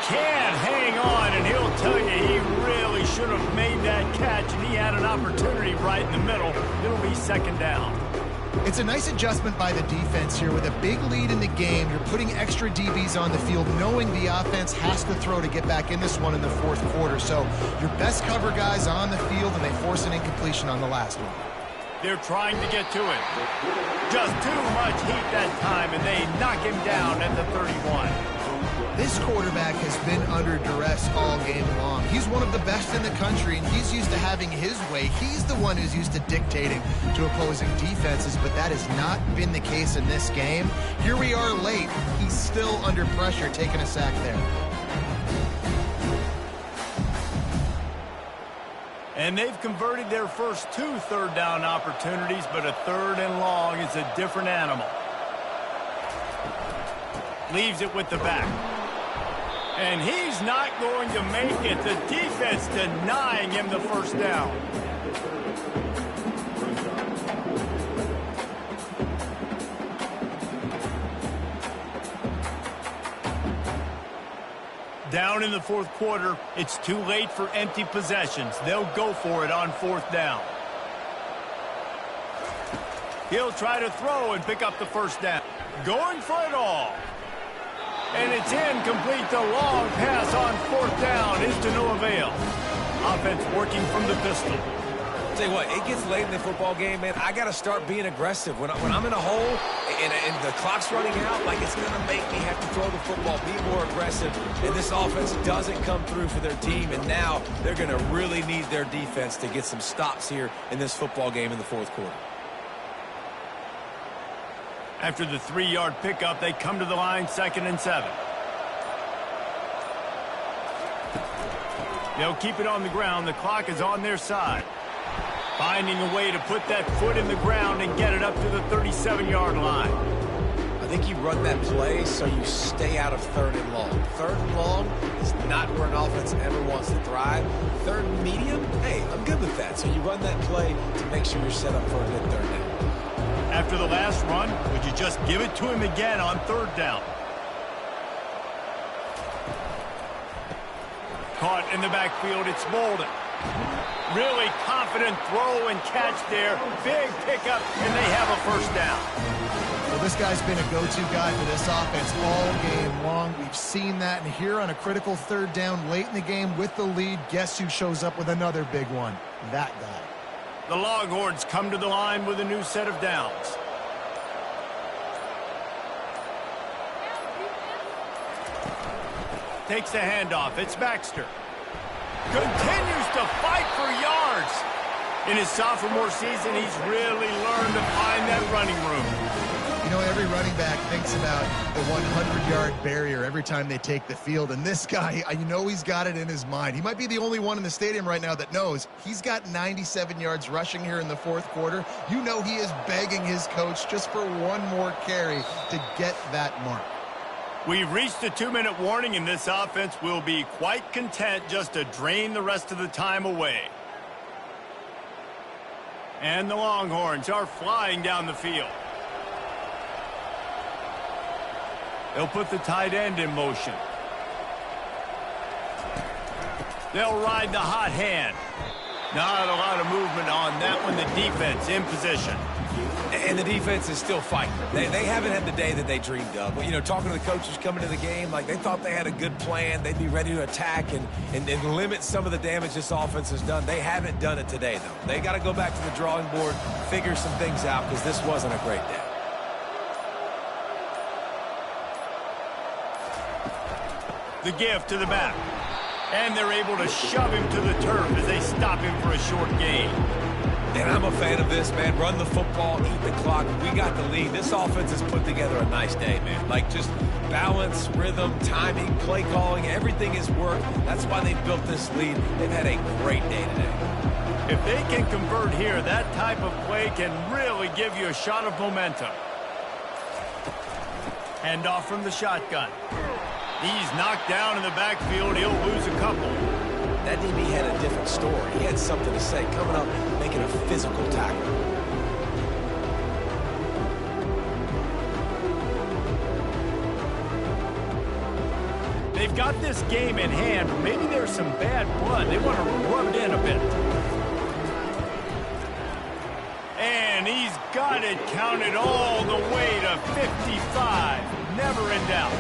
Speaker 1: Can't hang on, and he'll tell you he really should have made that catch, and he had an opportunity right in the middle. It'll be second down.
Speaker 2: It's a nice adjustment by the defense here. With a big lead in the game, you're putting extra DBs on the field, knowing the offense has to throw to get back in this one in the fourth quarter. So your best cover guys on the field, and they force an incompletion on the last one.
Speaker 1: They're trying to get to it. Just too much heat that time, and they knock him down at the 31.
Speaker 2: This quarterback has been under duress all game long. He's one of the best in the country, and he's used to having his way. He's the one who's used to dictating to opposing defenses, but that has not been the case in this game. Here we are late. He's still under pressure, taking a sack there.
Speaker 1: And they've converted their first 2 third down opportunities, but a third and long is a different animal. Leaves it with the back. And he's not going to make it. The defense denying him the first down. Down in the fourth quarter, it's too late for empty possessions. They'll go for it on fourth down. He'll try to throw and pick up the first down. Going for it all. And it's incomplete. The long pass on fourth down is to no avail. Offense working from the pistol.
Speaker 3: Tell you what, it gets late in the football game, man. I got to start being aggressive. When I'm in a hole and the clock's running out, like it's going to make me have to throw the football, be more aggressive. And this offense doesn't come through for their team, and now they're going to really need their defense to get some stops here in this football game in the fourth quarter.
Speaker 1: After the 3-yard pickup, they come to the line, 2nd and 7. They'll keep it on the ground. The clock is on their side. Finding a way to put that foot in the ground and get it up to the 37-yard line.
Speaker 3: I think you run that play so you stay out of 3rd and long. 3rd and long is not where an offense ever wants to thrive. 3rd and medium, hey, I'm good with that. So you run that play to make sure you're set up for a good 3rd down.
Speaker 1: After the last run, would you just give it to him again on 3rd down? Caught in the backfield, it's Bolden. Really confident throw and catch there. Big pickup, and they have a first down.
Speaker 2: Well, this guy's been a go-to guy for this offense all game long. We've seen that, and here on a critical 3rd down late in the game with the lead, guess who shows up with another big one? That guy.
Speaker 1: The Longhorns come to the line with a new set of downs. Takes the handoff. It's Baxter. Continues to fight for yards. In his sophomore season, he's really learned to find that running room.
Speaker 2: You know, every running back thinks about the 100-yard barrier every time they take the field. And this guy, you know he's got it in his mind. He might be the only one in the stadium right now that knows he's got 97 yards rushing here in the fourth quarter. You know he is begging his coach just for one more carry to get that mark.
Speaker 1: We've reached the 2-minute warning, and this offense will be quite content just to drain the rest of the time away. And the Longhorns are flying down the field. They'll put the tight end in motion. They'll ride the hot hand. Not a lot of movement on that one. The defense in position.
Speaker 3: And the defense is still fighting. They haven't had the day that they dreamed of. But, you know, talking to the coaches coming to the game, like they thought they had a good plan. They'd be ready to attack and limit some of the damage this offense has done. They haven't done it today, though. They got to go back to the drawing board, figure some things out, because this wasn't a great day.
Speaker 1: The give to the back. And they're able to shove him to the turf as they stop him for a short gain.
Speaker 3: And I'm a fan of this, man. Run the football, eat the clock. We got the lead. This offense has put together a nice day, man. Like, just balance, rhythm, timing, play calling, everything has worked. That's why they built this lead. They've had a great day today.
Speaker 1: If they can convert here, that type of play can really give you a shot of momentum. Hand off from the shotgun. He's knocked down in the backfield. He'll lose a couple.
Speaker 3: That DB had a different story. He had something to say, coming up, making a physical tackle.
Speaker 1: They've got this game in hand. Maybe there's some bad blood. They want to rub it in a bit. And he's got it counted all the way to 55. Never in doubt.